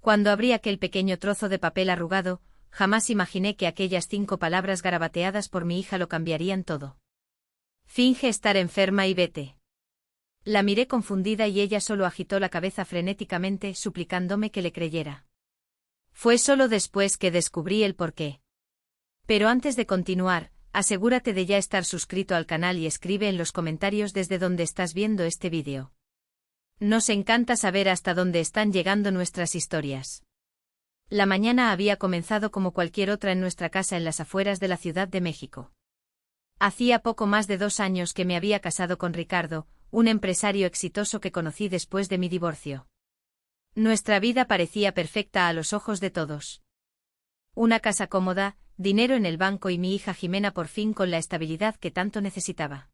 Cuando abrí aquel pequeño trozo de papel arrugado, jamás imaginé que aquellas 5 palabras garabateadas por mi hija lo cambiarían todo. Finge estar enferma y vete. La miré confundida y ella solo agitó la cabeza frenéticamente, suplicándome que le creyera. Fue solo después que descubrí el porqué. Pero antes de continuar, asegúrate de ya estar suscrito al canal y escribe en los comentarios desde donde estás viendo este vídeo. Nos encanta saber hasta dónde están llegando nuestras historias. La mañana había comenzado como cualquier otra en nuestra casa en las afueras de la Ciudad de México. Hacía poco más de 2 años que me había casado con Ricardo, un empresario exitoso que conocí después de mi divorcio. Nuestra vida parecía perfecta a los ojos de todos. Una casa cómoda, dinero en el banco y mi hija Jimena por fin con la estabilidad que tanto necesitaba.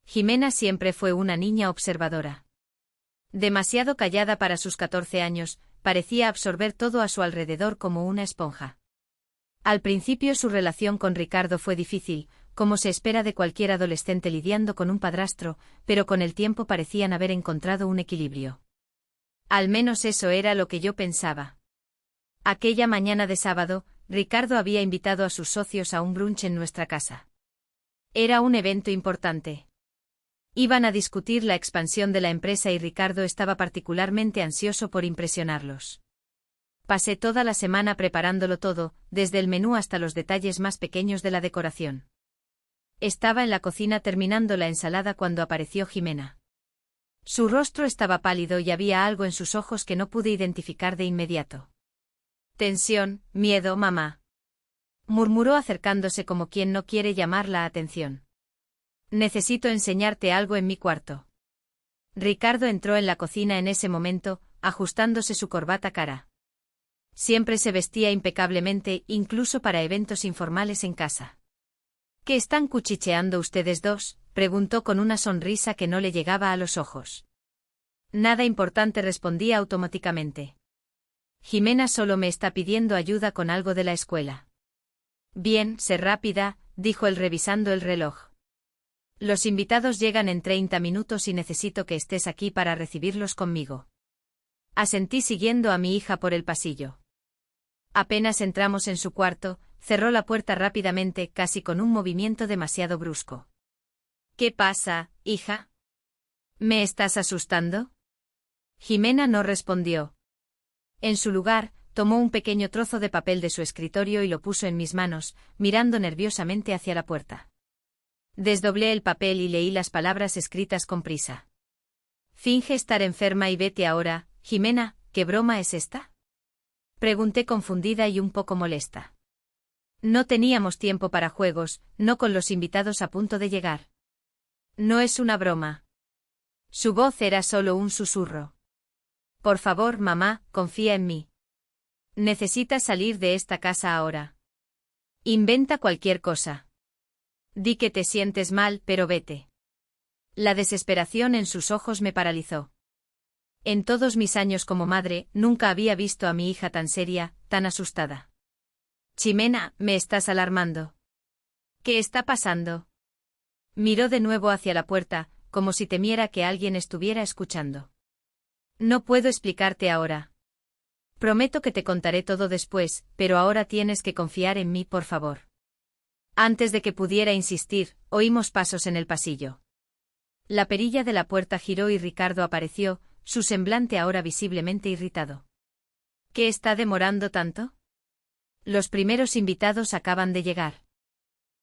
Jimena siempre fue una niña observadora. Demasiado callada para sus 14 años, parecía absorber todo a su alrededor como una esponja. Al principio su relación con Ricardo fue difícil, como se espera de cualquier adolescente lidiando con un padrastro, pero con el tiempo parecían haber encontrado un equilibrio. Al menos eso era lo que yo pensaba. Aquella mañana de sábado, Ricardo había invitado a sus socios a un brunch en nuestra casa. Era un evento importante. Iban a discutir la expansión de la empresa y Ricardo estaba particularmente ansioso por impresionarlos. Pasé toda la semana preparándolo todo, desde el menú hasta los detalles más pequeños de la decoración. Estaba en la cocina terminando la ensalada cuando apareció Jimena. Su rostro estaba pálido y había algo en sus ojos que no pude identificar de inmediato. Tensión, miedo, mamá. Murmuró acercándose como quien no quiere llamar la atención. Necesito enseñarte algo en mi cuarto. Ricardo entró en la cocina en ese momento, ajustándose su corbata cara. Siempre se vestía impecablemente, incluso para eventos informales en casa. ¿Qué están cuchicheando ustedes dos?, preguntó con una sonrisa que no le llegaba a los ojos. Nada importante, respondía automáticamente. Jimena solo me está pidiendo ayuda con algo de la escuela. Bien, sé rápida, dijo él revisando el reloj. Los invitados llegan en 30 minutos y necesito que estés aquí para recibirlos conmigo. Asentí siguiendo a mi hija por el pasillo. Apenas entramos en su cuarto, cerró la puerta rápidamente, casi con un movimiento demasiado brusco. ¿Qué pasa, hija? ¿Me estás asustando? Jimena no respondió. En su lugar, tomó un pequeño trozo de papel de su escritorio y lo puso en mis manos, mirando nerviosamente hacia la puerta. Desdoblé el papel y leí las palabras escritas con prisa. Finge estar enferma y vete ahora, Jimena, ¿qué broma es esta? Pregunté confundida y un poco molesta. No teníamos tiempo para juegos, no con los invitados a punto de llegar. No es una broma. Su voz era solo un susurro. Por favor, mamá, confía en mí. Necesitas salir de esta casa ahora. Inventa cualquier cosa. Di que te sientes mal, pero vete. La desesperación en sus ojos me paralizó. En todos mis años como madre, nunca había visto a mi hija tan seria, tan asustada. Jimena, me estás alarmando. ¿Qué está pasando? Miró de nuevo hacia la puerta, como si temiera que alguien estuviera escuchando. No puedo explicarte ahora. Prometo que te contaré todo después, pero ahora tienes que confiar en mí, por favor. Antes de que pudiera insistir, oímos pasos en el pasillo. La perilla de la puerta giró y Ricardo apareció, su semblante ahora visiblemente irritado. ¿Qué está demorando tanto? Los primeros invitados acaban de llegar.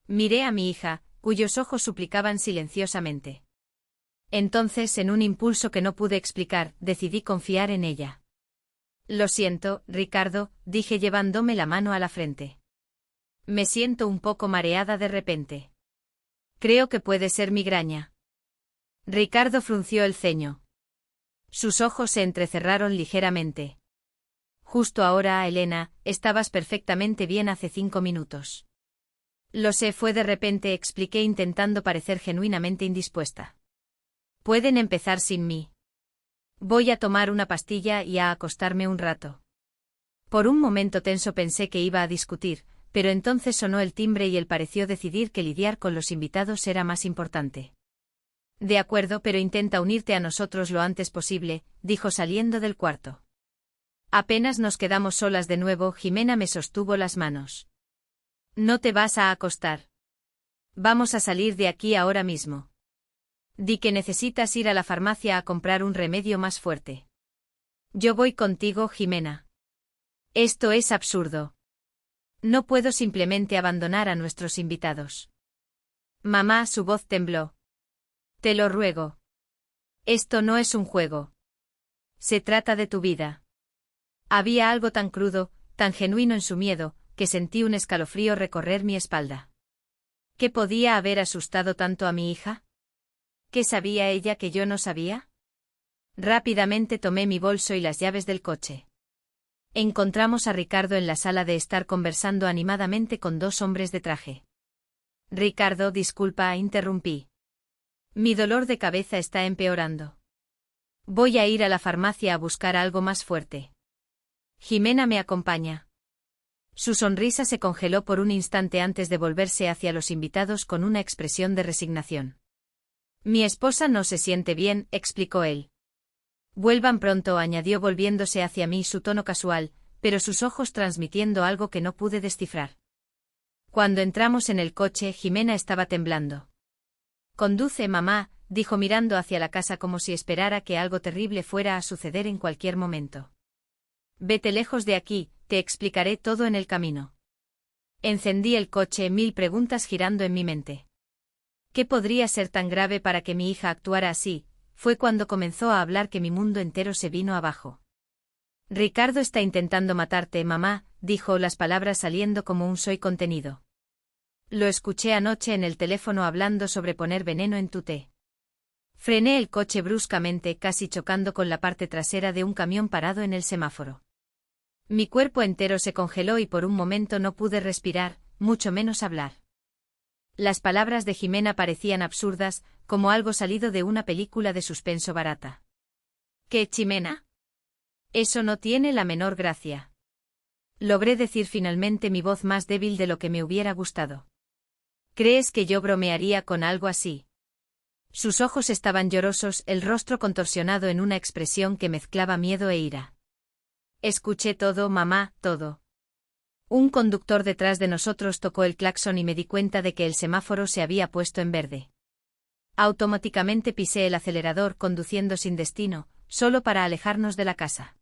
Miré a mi hija, cuyos ojos suplicaban silenciosamente. Entonces, en un impulso que no pude explicar, decidí confiar en ella. Lo siento, Ricardo, dije llevándome la mano a la frente. Me siento un poco mareada de repente. Creo que puede ser migraña. Ricardo frunció el ceño. Sus ojos se entrecerraron ligeramente. Justo ahora, Elena, estabas perfectamente bien hace 5 minutos. Lo sé, fue de repente, expliqué intentando parecer genuinamente indispuesta. Pueden empezar sin mí. Voy a tomar una pastilla y a acostarme un rato. Por un momento tenso pensé que iba a discutir, pero entonces sonó el timbre y él pareció decidir que lidiar con los invitados era más importante. De acuerdo, pero intenta unirte a nosotros lo antes posible, dijo saliendo del cuarto. Apenas nos quedamos solas de nuevo, Jimena me sostuvo las manos. No te vas a acostar. Vamos a salir de aquí ahora mismo. Di que necesitas ir a la farmacia a comprar un remedio más fuerte. Yo voy contigo, Jimena. Esto es absurdo. No puedo simplemente abandonar a nuestros invitados. Mamá, su voz tembló. Te lo ruego. Esto no es un juego. Se trata de tu vida. Había algo tan crudo, tan genuino en su miedo, que sentí un escalofrío recorrer mi espalda. ¿Qué podía haber asustado tanto a mi hija? ¿Qué sabía ella que yo no sabía? Rápidamente tomé mi bolso y las llaves del coche. Encontramos a Ricardo en la sala de estar conversando animadamente con dos hombres de traje. Ricardo, disculpa, interrumpí. Mi dolor de cabeza está empeorando. Voy a ir a la farmacia a buscar algo más fuerte. Jimena me acompaña. Su sonrisa se congeló por un instante antes de volverse hacia los invitados con una expresión de resignación. Mi esposa no se siente bien, explicó él. Vuelvan pronto, añadió volviéndose hacia mí, su tono casual, pero sus ojos transmitiendo algo que no pude descifrar. Cuando entramos en el coche, Jimena estaba temblando. Conduce, mamá, dijo mirando hacia la casa como si esperara que algo terrible fuera a suceder en cualquier momento. Vete lejos de aquí, te explicaré todo en el camino. Encendí el coche, mil preguntas girando en mi mente. ¿Qué podría ser tan grave para que mi hija actuara así? Fue cuando comenzó a hablar que mi mundo entero se vino abajo. Ricardo está intentando matarte, mamá, dijo, las palabras saliendo como un soy contenido. Lo escuché anoche en el teléfono hablando sobre poner veneno en tu té. Frené el coche bruscamente, casi chocando con la parte trasera de un camión parado en el semáforo. Mi cuerpo entero se congeló y por un momento no pude respirar, mucho menos hablar. Las palabras de Jimena parecían absurdas, como algo salido de una película de suspenso barata. ¿Qué, Jimena? Eso no tiene la menor gracia. Logré decir finalmente, mi voz más débil de lo que me hubiera gustado. ¿Crees que yo bromearía con algo así? Sus ojos estaban llorosos, el rostro contorsionado en una expresión que mezclaba miedo e ira. Escuché todo, mamá, todo. Un conductor detrás de nosotros tocó el claxon y me di cuenta de que el semáforo se había puesto en verde. Automáticamente pisé el acelerador, conduciendo sin destino, solo para alejarnos de la casa.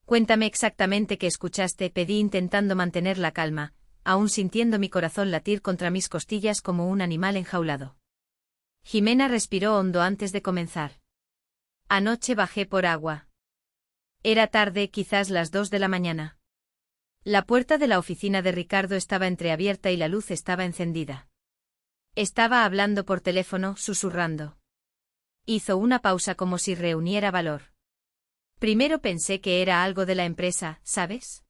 Cuéntame exactamente qué escuchaste, pedí intentando mantener la calma, aún sintiendo mi corazón latir contra mis costillas como un animal enjaulado. Jimena respiró hondo antes de comenzar. Anoche bajé por agua. Era tarde, quizás las 2 de la mañana. La puerta de la oficina de Ricardo estaba entreabierta y la luz estaba encendida. Estaba hablando por teléfono, susurrando. Hizo una pausa como si reuniera valor. Primero pensé que era algo de la empresa, ¿sabes?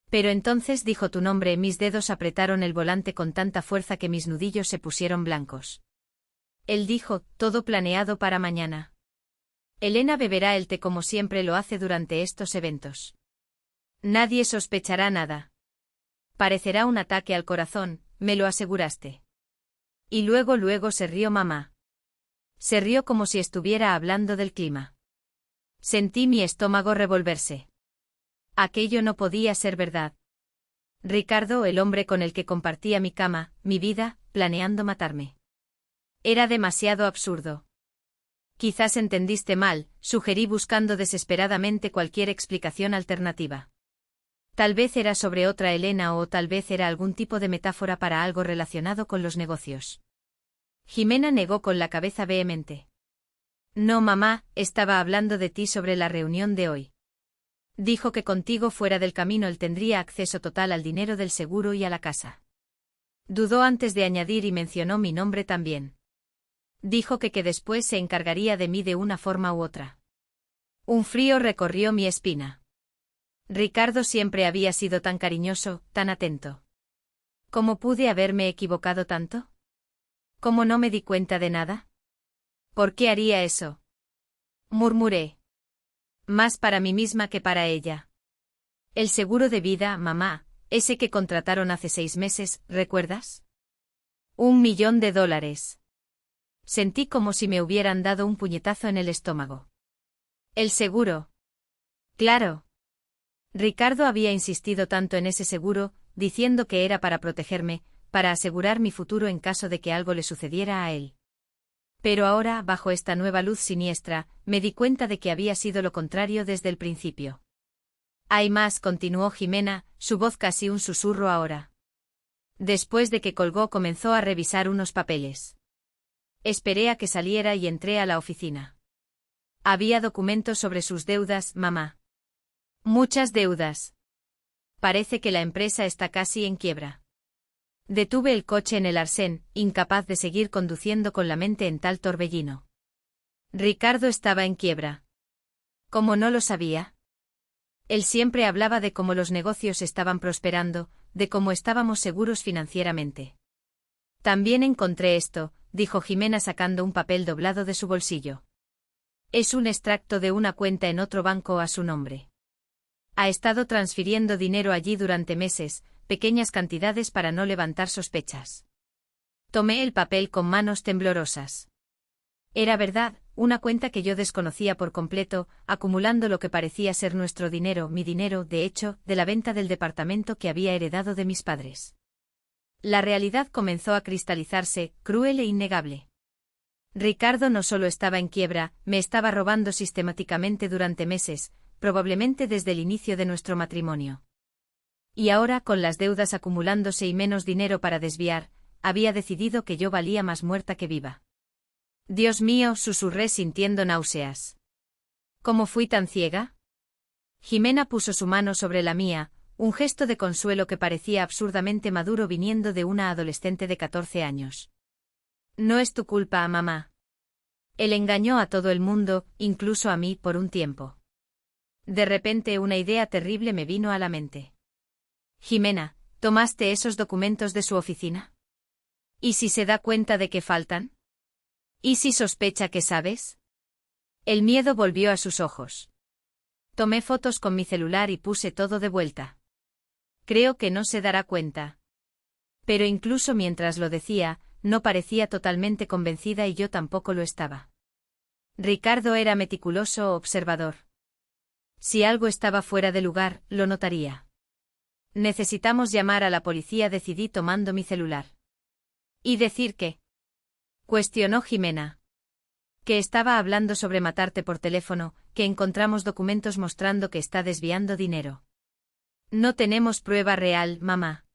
Pero entonces dijo tu nombre, mis dedos apretaron el volante con tanta fuerza que mis nudillos se pusieron blancos. Él dijo, todo planeado para mañana. Elena beberá el té como siempre lo hace durante estos eventos. Nadie sospechará nada. Parecerá un ataque al corazón, me lo aseguraste. Y luego se rió mamá. Se rió como si estuviera hablando del clima. Sentí mi estómago revolverse. Aquello no podía ser verdad. Ricardo, el hombre con el que compartía mi cama, mi vida, planeando matarme. Era demasiado absurdo. Quizás entendiste mal, sugerí buscando desesperadamente cualquier explicación alternativa. Tal vez era sobre otra Elena o tal vez era algún tipo de metáfora para algo relacionado con los negocios. Jimena negó con la cabeza vehemente. No, mamá, estaba hablando de ti sobre la reunión de hoy. Dijo que contigo fuera del camino él tendría acceso total al dinero del seguro y a la casa. Dudó antes de añadir y mencionó mi nombre también. Dijo que después se encargaría de mí de una forma u otra. Un frío recorrió mi espina. Ricardo siempre había sido tan cariñoso, tan atento. ¿Cómo pude haberme equivocado tanto? ¿Cómo no me di cuenta de nada? ¿Por qué haría eso? Murmuré. Más para mí misma que para ella. El seguro de vida, mamá, ese que contrataron hace 6 meses, ¿recuerdas? $1.000.000. Sentí como si me hubieran dado un puñetazo en el estómago. El seguro. Claro. Ricardo había insistido tanto en ese seguro, diciendo que era para protegerme, para asegurar mi futuro en caso de que algo le sucediera a él. Pero ahora, bajo esta nueva luz siniestra, me di cuenta de que había sido lo contrario desde el principio. Hay más, continuó Jimena, su voz casi un susurro ahora. Después de que colgó comenzó a revisar unos papeles. Esperé a que saliera y entré a la oficina. Había documentos sobre sus deudas, mamá. Muchas deudas. Parece que la empresa está casi en quiebra. Detuve el coche en el arcén, incapaz de seguir conduciendo con la mente en tal torbellino. Ricardo estaba en quiebra. ¿Cómo no lo sabía? Él siempre hablaba de cómo los negocios estaban prosperando, de cómo estábamos seguros financieramente. También encontré esto, dijo Jimena sacando un papel doblado de su bolsillo. Es un extracto de una cuenta en otro banco a su nombre. Ha estado transfiriendo dinero allí durante meses, pequeñas cantidades para no levantar sospechas. Tomé el papel con manos temblorosas. Era verdad, una cuenta que yo desconocía por completo, acumulando lo que parecía ser nuestro dinero, mi dinero, de hecho, de la venta del departamento que había heredado de mis padres. La realidad comenzó a cristalizarse, cruel e innegable. Ricardo no solo estaba en quiebra, me estaba robando sistemáticamente durante meses, probablemente desde el inicio de nuestro matrimonio. Y ahora, con las deudas acumulándose y menos dinero para desviar, había decidido que yo valía más muerta que viva. Dios mío, susurré sintiendo náuseas. ¿Cómo fui tan ciega? Jimena puso su mano sobre la mía, un gesto de consuelo que parecía absurdamente maduro viniendo de una adolescente de 14 años. No es tu culpa, mamá. Él engañó a todo el mundo, incluso a mí, por un tiempo. De repente una idea terrible me vino a la mente. Jimena, ¿tomaste esos documentos de su oficina? ¿Y si se da cuenta de que faltan? ¿Y si sospecha que sabes? El miedo volvió a sus ojos. Tomé fotos con mi celular y puse todo de vuelta. Creo que no se dará cuenta. Pero incluso mientras lo decía, no parecía totalmente convencida y yo tampoco lo estaba. Ricardo era meticuloso observador. Si algo estaba fuera de lugar, lo notaría. Necesitamos llamar a la policía, decidí tomando mi celular. ¿Y decir qué? Cuestionó Jimena. Que estaba hablando sobre matarte por teléfono, que encontramos documentos mostrando que está desviando dinero. No tenemos prueba real, mamá.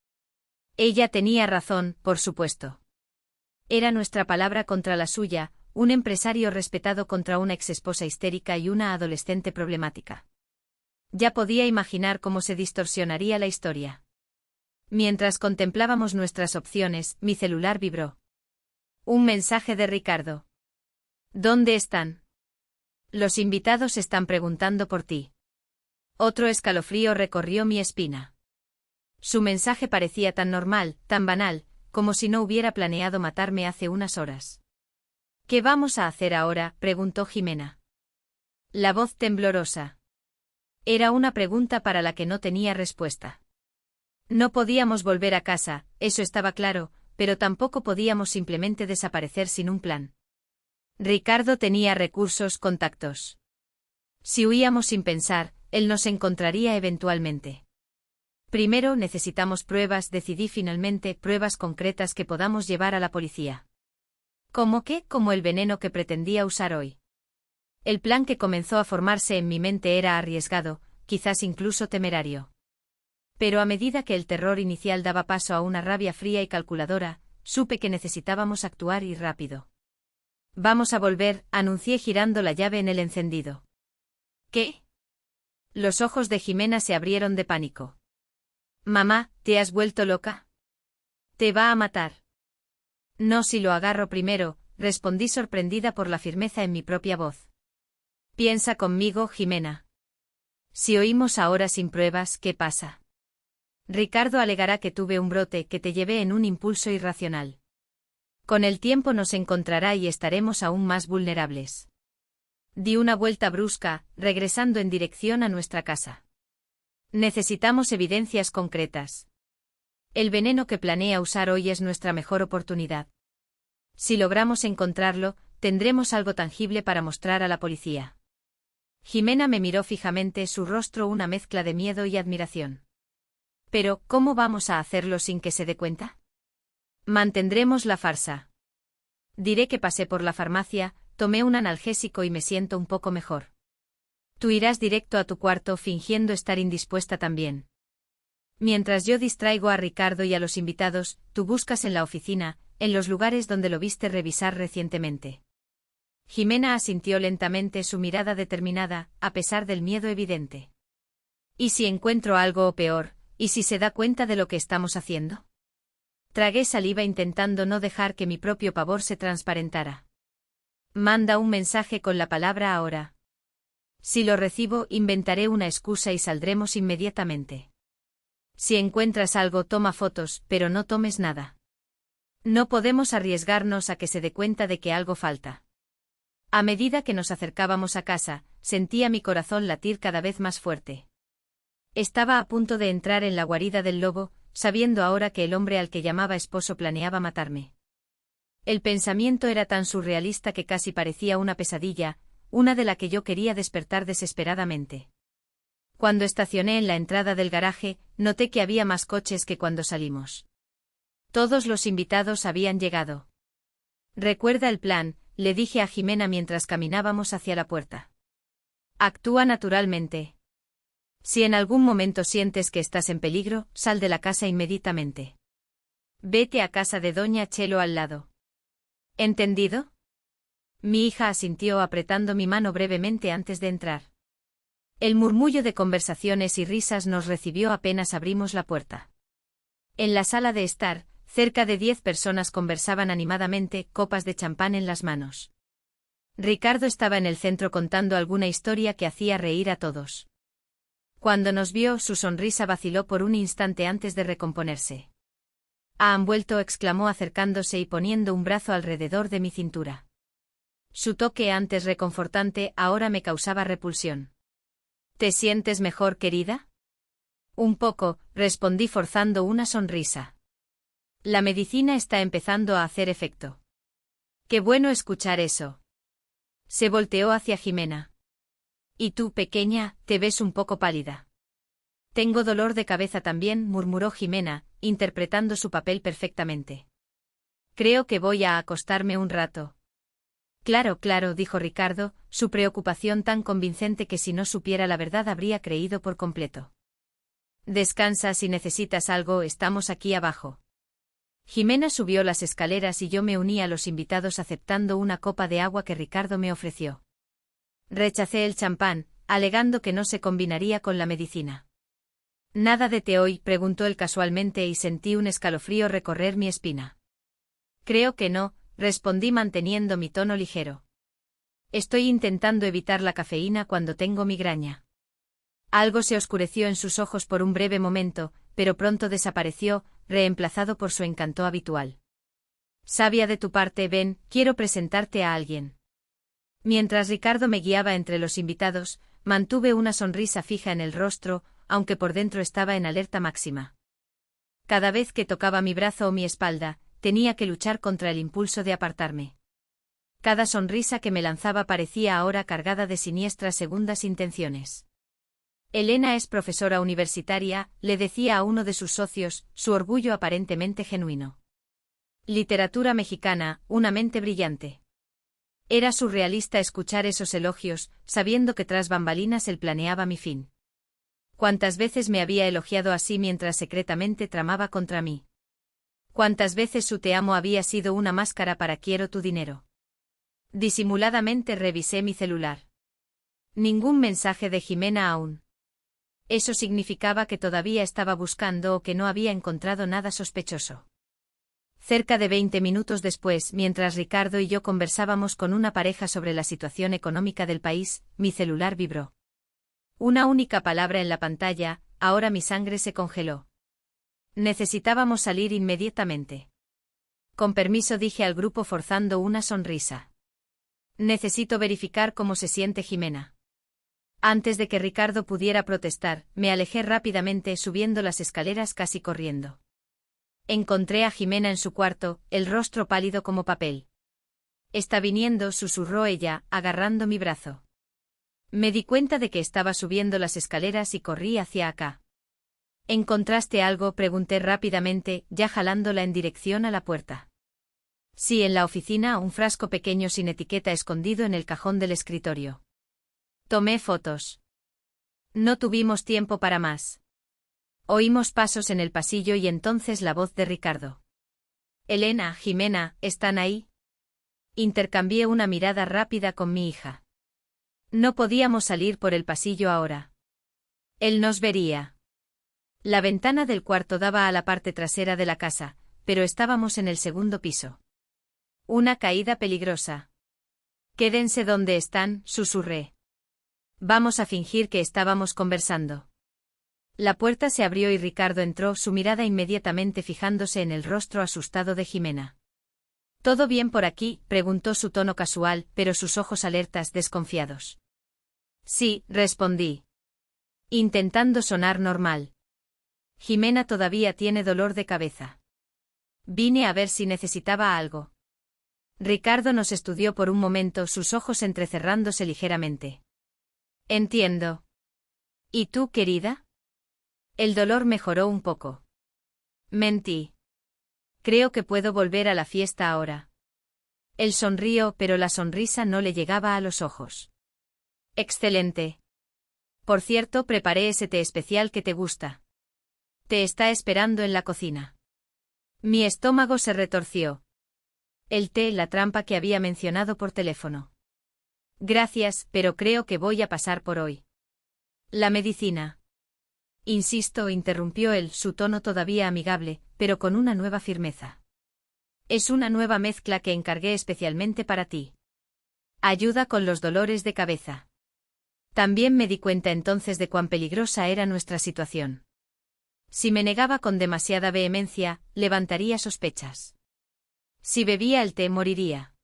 Ella tenía razón, por supuesto. Era nuestra palabra contra la suya, un empresario respetado contra una exesposa histérica y una adolescente problemática. Ya podía imaginar cómo se distorsionaría la historia. Mientras contemplábamos nuestras opciones, mi celular vibró. Un mensaje de Ricardo. ¿Dónde están? Los invitados están preguntando por ti. Otro escalofrío recorrió mi espina. Su mensaje parecía tan normal, tan banal, como si no hubiera planeado matarme hace unas horas. ¿Qué vamos a hacer ahora?, preguntó Jimena. La voz temblorosa. Era una pregunta para la que no tenía respuesta. No podíamos volver a casa, eso estaba claro, pero tampoco podíamos simplemente desaparecer sin un plan. Ricardo tenía recursos, contactos. Si huíamos sin pensar, él nos encontraría eventualmente. Primero necesitamos pruebas, decidí finalmente, pruebas concretas que podamos llevar a la policía. ¿Cómo qué? Como el veneno que pretendía usar hoy. El plan que comenzó a formarse en mi mente era arriesgado, quizás incluso temerario. Pero a medida que el terror inicial daba paso a una rabia fría y calculadora, supe que necesitábamos actuar y rápido. Vamos a volver, anuncié girando la llave en el encendido. ¿Qué? Los ojos de Jimena se abrieron de pánico. Mamá, ¿te has vuelto loca? Te va a matar. No, si lo agarro primero, respondí sorprendida por la firmeza en mi propia voz. Piensa conmigo, Jimena. Si oímos ahora sin pruebas, ¿qué pasa? Ricardo alegará que tuve un brote, que te llevé en un impulso irracional. Con el tiempo nos encontrará y estaremos aún más vulnerables. Di una vuelta brusca, regresando en dirección a nuestra casa. Necesitamos evidencias concretas. El veneno que planea usar hoy es nuestra mejor oportunidad. Si logramos encontrarlo, tendremos algo tangible para mostrar a la policía. Jimena me miró fijamente, su rostro una mezcla de miedo y admiración. Pero, ¿cómo vamos a hacerlo sin que se dé cuenta? Mantendremos la farsa. Diré que pasé por la farmacia, tomé un analgésico y me siento un poco mejor. Tú irás directo a tu cuarto fingiendo estar indispuesta también. Mientras yo distraigo a Ricardo y a los invitados, tú buscas en la oficina, en los lugares donde lo viste revisar recientemente. Jimena asintió lentamente, su mirada determinada, a pesar del miedo evidente. ¿Y si encuentro algo o peor, y si se da cuenta de lo que estamos haciendo? Tragué saliva intentando no dejar que mi propio pavor se transparentara. Manda un mensaje con la palabra ahora. Si lo recibo, inventaré una excusa y saldremos inmediatamente. Si encuentras algo, toma fotos, pero no tomes nada. No podemos arriesgarnos a que se dé cuenta de que algo falta. A medida que nos acercábamos a casa, sentía mi corazón latir cada vez más fuerte. Estaba a punto de entrar en la guarida del lobo, sabiendo ahora que el hombre al que llamaba esposo planeaba matarme. El pensamiento era tan surrealista que casi parecía una pesadilla, una de la que yo quería despertar desesperadamente. Cuando estacioné en la entrada del garaje, noté que había más coches que cuando salimos. Todos los invitados habían llegado. «Recuerda el plan», le dije a Jimena mientras caminábamos hacia la puerta. «Actúa naturalmente. Si en algún momento sientes que estás en peligro, sal de la casa inmediatamente. Vete a casa de Doña Chelo al lado. ¿Entendido?» Mi hija asintió apretando mi mano brevemente antes de entrar. El murmullo de conversaciones y risas nos recibió apenas abrimos la puerta. En la sala de estar, cerca de 10 personas conversaban animadamente, copas de champán en las manos. Ricardo estaba en el centro contando alguna historia que hacía reír a todos. Cuando nos vio, su sonrisa vaciló por un instante antes de recomponerse. «¿Han vuelto?», exclamó acercándose y poniendo un brazo alrededor de mi cintura. Su toque, antes reconfortante, ahora me causaba repulsión. «¿Te sientes mejor, querida?» «Un poco», respondí forzando una sonrisa. «La medicina está empezando a hacer efecto». «Qué bueno escuchar eso». Se volteó hacia Jimena. «Y tú, pequeña, te ves un poco pálida». «Tengo dolor de cabeza también», murmuró Jimena, interpretando su papel perfectamente. «Creo que voy a acostarme un rato». «Claro, claro», dijo Ricardo, su preocupación tan convincente que si no supiera la verdad habría creído por completo. «Descansa, si necesitas algo, estamos aquí abajo». Jimena subió las escaleras y yo me uní a los invitados aceptando una copa de agua que Ricardo me ofreció. Rechacé el champán, alegando que no se combinaría con la medicina. «¿Nada de té hoy?», preguntó él casualmente y sentí un escalofrío recorrer mi espina. «Creo que no», respondí manteniendo mi tono ligero. «Estoy intentando evitar la cafeína cuando tengo migraña». Algo se oscureció en sus ojos por un breve momento, pero pronto desapareció, reemplazado por su encanto habitual. «Sabia de tu parte, ven, quiero presentarte a alguien». Mientras Ricardo me guiaba entre los invitados, mantuve una sonrisa fija en el rostro, aunque por dentro estaba en alerta máxima. Cada vez que tocaba mi brazo o mi espalda, tenía que luchar contra el impulso de apartarme. Cada sonrisa que me lanzaba parecía ahora cargada de siniestras segundas intenciones. «Elena es profesora universitaria», le decía a uno de sus socios, su orgullo aparentemente genuino. «Literatura mexicana, una mente brillante». Era surrealista escuchar esos elogios, sabiendo que tras bambalinas él planeaba mi fin. ¿Cuántas veces me había elogiado así mientras secretamente tramaba contra mí? ¿Cuántas veces su te amo había sido una máscara para quiero tu dinero? Disimuladamente revisé mi celular. Ningún mensaje de Jimena aún. Eso significaba que todavía estaba buscando o que no había encontrado nada sospechoso. Cerca de 20 minutos después, mientras Ricardo y yo conversábamos con una pareja sobre la situación económica del país, mi celular vibró. Una única palabra en la pantalla, ahora mi sangre se congeló. Necesitábamos salir inmediatamente. «Con permiso», dije al grupo forzando una sonrisa. «Necesito verificar cómo se siente Jimena». Antes de que Ricardo pudiera protestar, me alejé rápidamente subiendo las escaleras casi corriendo. Encontré a Jimena en su cuarto, el rostro pálido como papel. «Está viniendo», susurró ella, agarrando mi brazo. Me di cuenta de que estaba subiendo las escaleras y corrí hacia acá. ¿Encontraste algo?, pregunté rápidamente, ya jalándola en dirección a la puerta. Sí, en la oficina, un frasco pequeño sin etiqueta escondido en el cajón del escritorio. Tomé fotos. No tuvimos tiempo para más. Oímos pasos en el pasillo y entonces la voz de Ricardo. Elena, Jimena, ¿están ahí? Intercambié una mirada rápida con mi hija. No podíamos salir por el pasillo ahora. Él nos vería. La ventana del cuarto daba a la parte trasera de la casa, pero estábamos en el segundo piso. Una caída peligrosa. Quédense donde están, susurré. Vamos a fingir que estábamos conversando. La puerta se abrió y Ricardo entró, su mirada inmediatamente fijándose en el rostro asustado de Jimena. ¿Todo bien por aquí?, preguntó, su tono casual, pero sus ojos alertas, desconfiados. Sí, respondí. Intentando sonar normal. Jimena todavía tiene dolor de cabeza. Vine a ver si necesitaba algo. Ricardo nos estudió por un momento, sus ojos entrecerrándose ligeramente. Entiendo. ¿Y tú, querida? El dolor mejoró un poco. Mentí. Creo que puedo volver a la fiesta ahora. Él sonrió, pero la sonrisa no le llegaba a los ojos. Excelente. Por cierto, preparé ese té especial que te gusta. Te está esperando en la cocina. Mi estómago se retorció. El té, la trampa que había mencionado por teléfono. Gracias, pero creo que voy a pasar por hoy. La medicina. Insisto, interrumpió él, su tono todavía amigable, pero con una nueva firmeza. Es una nueva mezcla que encargué especialmente para ti. Ayuda con los dolores de cabeza. También me di cuenta entonces de cuán peligrosa era nuestra situación. Si me negaba con demasiada vehemencia, levantaría sospechas. Si bebía el té, moriría.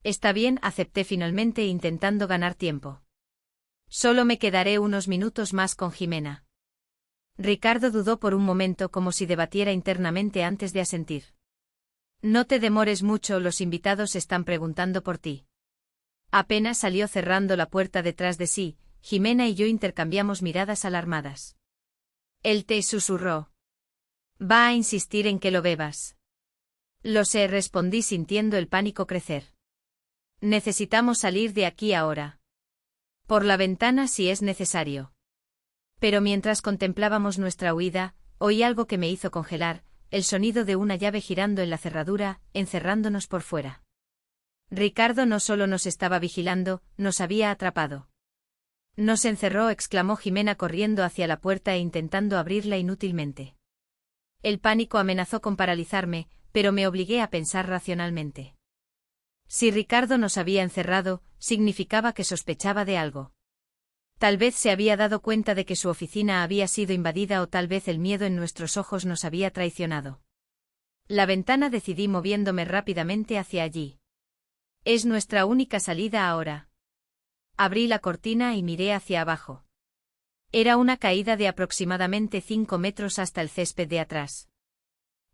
Está bien, acepté finalmente, intentando ganar tiempo. Solo me quedaré unos minutos más con Jimena. Ricardo dudó por un momento, como si debatiera internamente antes de asentir. No te demores mucho, los invitados están preguntando por ti. Apenas salió cerrando la puerta detrás de sí, Jimena y yo intercambiamos miradas alarmadas. El té, susurró. Va a insistir en que lo bebas. Lo sé, respondí sintiendo el pánico crecer. Necesitamos salir de aquí ahora. Por la ventana si es necesario. Pero mientras contemplábamos nuestra huida, oí algo que me hizo congelar, el sonido de una llave girando en la cerradura, encerrándonos por fuera. Ricardo no solo nos estaba vigilando, nos había atrapado. Nos encerró, exclamó Jimena corriendo hacia la puerta e intentando abrirla inútilmente. El pánico amenazó con paralizarme, pero me obligué a pensar racionalmente. Si Ricardo nos había encerrado, significaba que sospechaba de algo. Tal vez se había dado cuenta de que su oficina había sido invadida, o tal vez el miedo en nuestros ojos nos había traicionado. La ventana, decidí moviéndome rápidamente hacia allí. Es nuestra única salida ahora. Abrí la cortina y miré hacia abajo. Era una caída de aproximadamente 5 metros hasta el césped de atrás.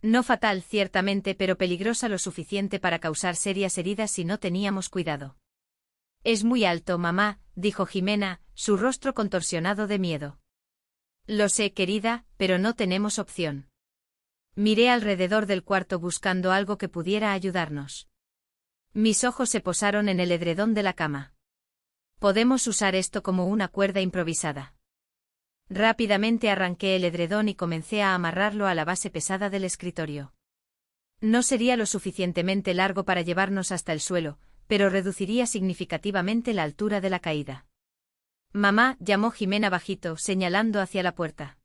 No fatal, ciertamente, pero peligrosa lo suficiente para causar serias heridas si no teníamos cuidado. Es muy alto, mamá, dijo Jimena, su rostro contorsionado de miedo. Lo sé, querida, pero no tenemos opción. Miré alrededor del cuarto buscando algo que pudiera ayudarnos. Mis ojos se posaron en el edredón de la cama. Podemos usar esto como una cuerda improvisada. Rápidamente arranqué el edredón y comencé a amarrarlo a la base pesada del escritorio. No sería lo suficientemente largo para llevarnos hasta el suelo, pero reduciría significativamente la altura de la caída. Mamá, llamó Jimena bajito, señalando hacia la puerta.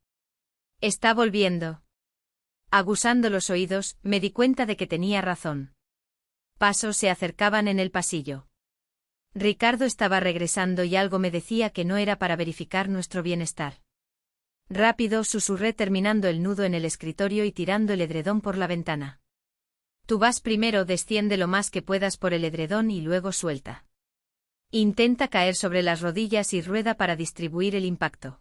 Está volviendo. Aguzando los oídos, me di cuenta de que tenía razón. Pasos se acercaban en el pasillo. Ricardo estaba regresando y algo me decía que no era para verificar nuestro bienestar. Rápido, susurré terminando el nudo en el escritorio y tirando el edredón por la ventana. Tú vas primero, desciende lo más que puedas por el edredón y luego suelta. Intenta caer sobre las rodillas y rueda para distribuir el impacto.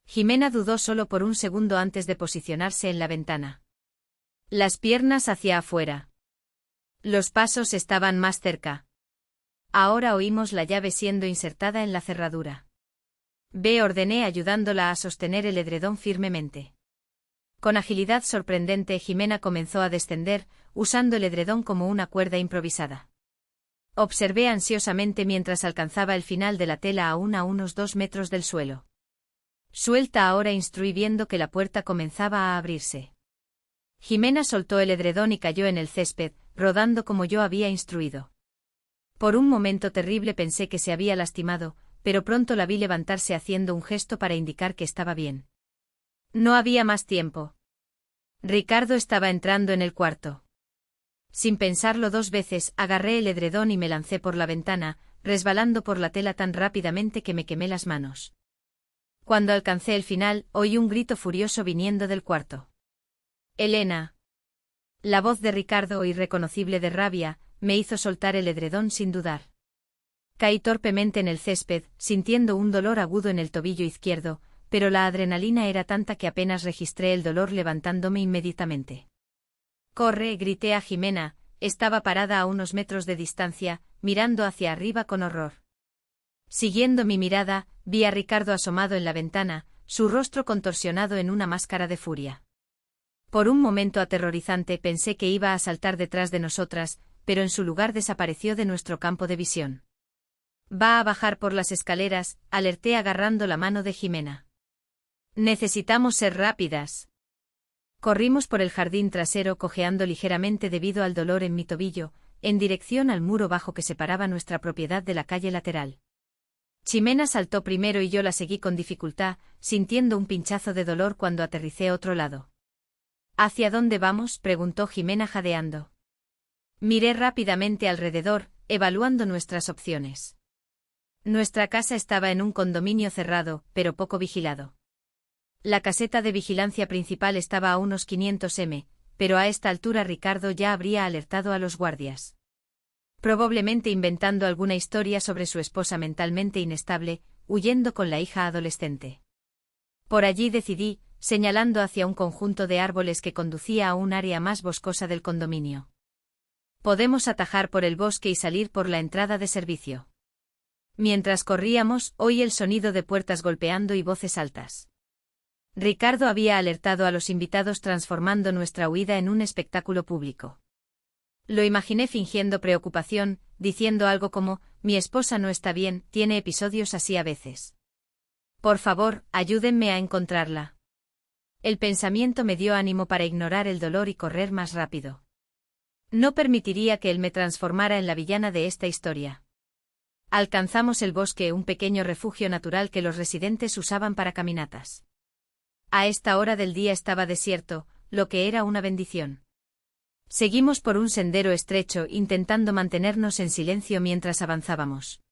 Jimena dudó solo por un segundo antes de posicionarse en la ventana. Las piernas hacia afuera. Los pasos estaban más cerca. Ahora oímos la llave siendo insertada en la cerradura. Ve, ordené ayudándola a sostener el edredón firmemente. Con agilidad sorprendente, Jimena comenzó a descender, usando el edredón como una cuerda improvisada. Observé ansiosamente mientras alcanzaba el final de la tela aún a unos 2 metros del suelo. Suelta ahora, instruí viendo que la puerta comenzaba a abrirse. Jimena soltó el edredón y cayó en el césped, rodando como yo había instruido. Por un momento terrible pensé que se había lastimado, pero pronto la vi levantarse haciendo un gesto para indicar que estaba bien. No había más tiempo. Ricardo estaba entrando en el cuarto. Sin pensarlo 2 veces, agarré el edredón y me lancé por la ventana, resbalando por la tela tan rápidamente que me quemé las manos. Cuando alcancé el final, oí un grito furioso viniendo del cuarto. «Elena». La voz de Ricardo, irreconocible de rabia, me hizo soltar el edredón sin dudar. Caí torpemente en el césped, sintiendo un dolor agudo en el tobillo izquierdo, pero la adrenalina era tanta que apenas registré el dolor levantándome inmediatamente. «¡Corre!», grité a Jimena. Estaba parada a unos metros de distancia, mirando hacia arriba con horror. Siguiendo mi mirada, vi a Ricardo asomado en la ventana, su rostro contorsionado en una máscara de furia. Por un momento aterrorizante pensé que iba a saltar detrás de nosotras, pero en su lugar desapareció de nuestro campo de visión. «Va a bajar por las escaleras», alerté agarrando la mano de Jimena. «Necesitamos ser rápidas». Corrimos por el jardín trasero cojeando ligeramente debido al dolor en mi tobillo, en dirección al muro bajo que separaba nuestra propiedad de la calle lateral. Jimena saltó primero y yo la seguí con dificultad, sintiendo un pinchazo de dolor cuando aterricé a otro lado. «¿Hacia dónde vamos?», preguntó Jimena jadeando. Miré rápidamente alrededor, evaluando nuestras opciones. Nuestra casa estaba en un condominio cerrado, pero poco vigilado. La caseta de vigilancia principal estaba a unos 500 m, pero a esta altura Ricardo ya habría alertado a los guardias. Probablemente inventando alguna historia sobre su esposa mentalmente inestable, huyendo con la hija adolescente. Por allí decidí, señalando hacia un conjunto de árboles que conducía a un área más boscosa del condominio. «Podemos atajar por el bosque y salir por la entrada de servicio». Mientras corríamos, oí el sonido de puertas golpeando y voces altas. Ricardo había alertado a los invitados transformando nuestra huida en un espectáculo público. Lo imaginé fingiendo preocupación, diciendo algo como: «Mi esposa no está bien, tiene episodios así a veces. Por favor, ayúdenme a encontrarla». El pensamiento me dio ánimo para ignorar el dolor y correr más rápido. No permitiría que él me transformara en la villana de esta historia. Alcanzamos el bosque, un pequeño refugio natural que los residentes usaban para caminatas. A esta hora del día estaba desierto, lo que era una bendición. Seguimos por un sendero estrecho intentando mantenernos en silencio mientras avanzábamos.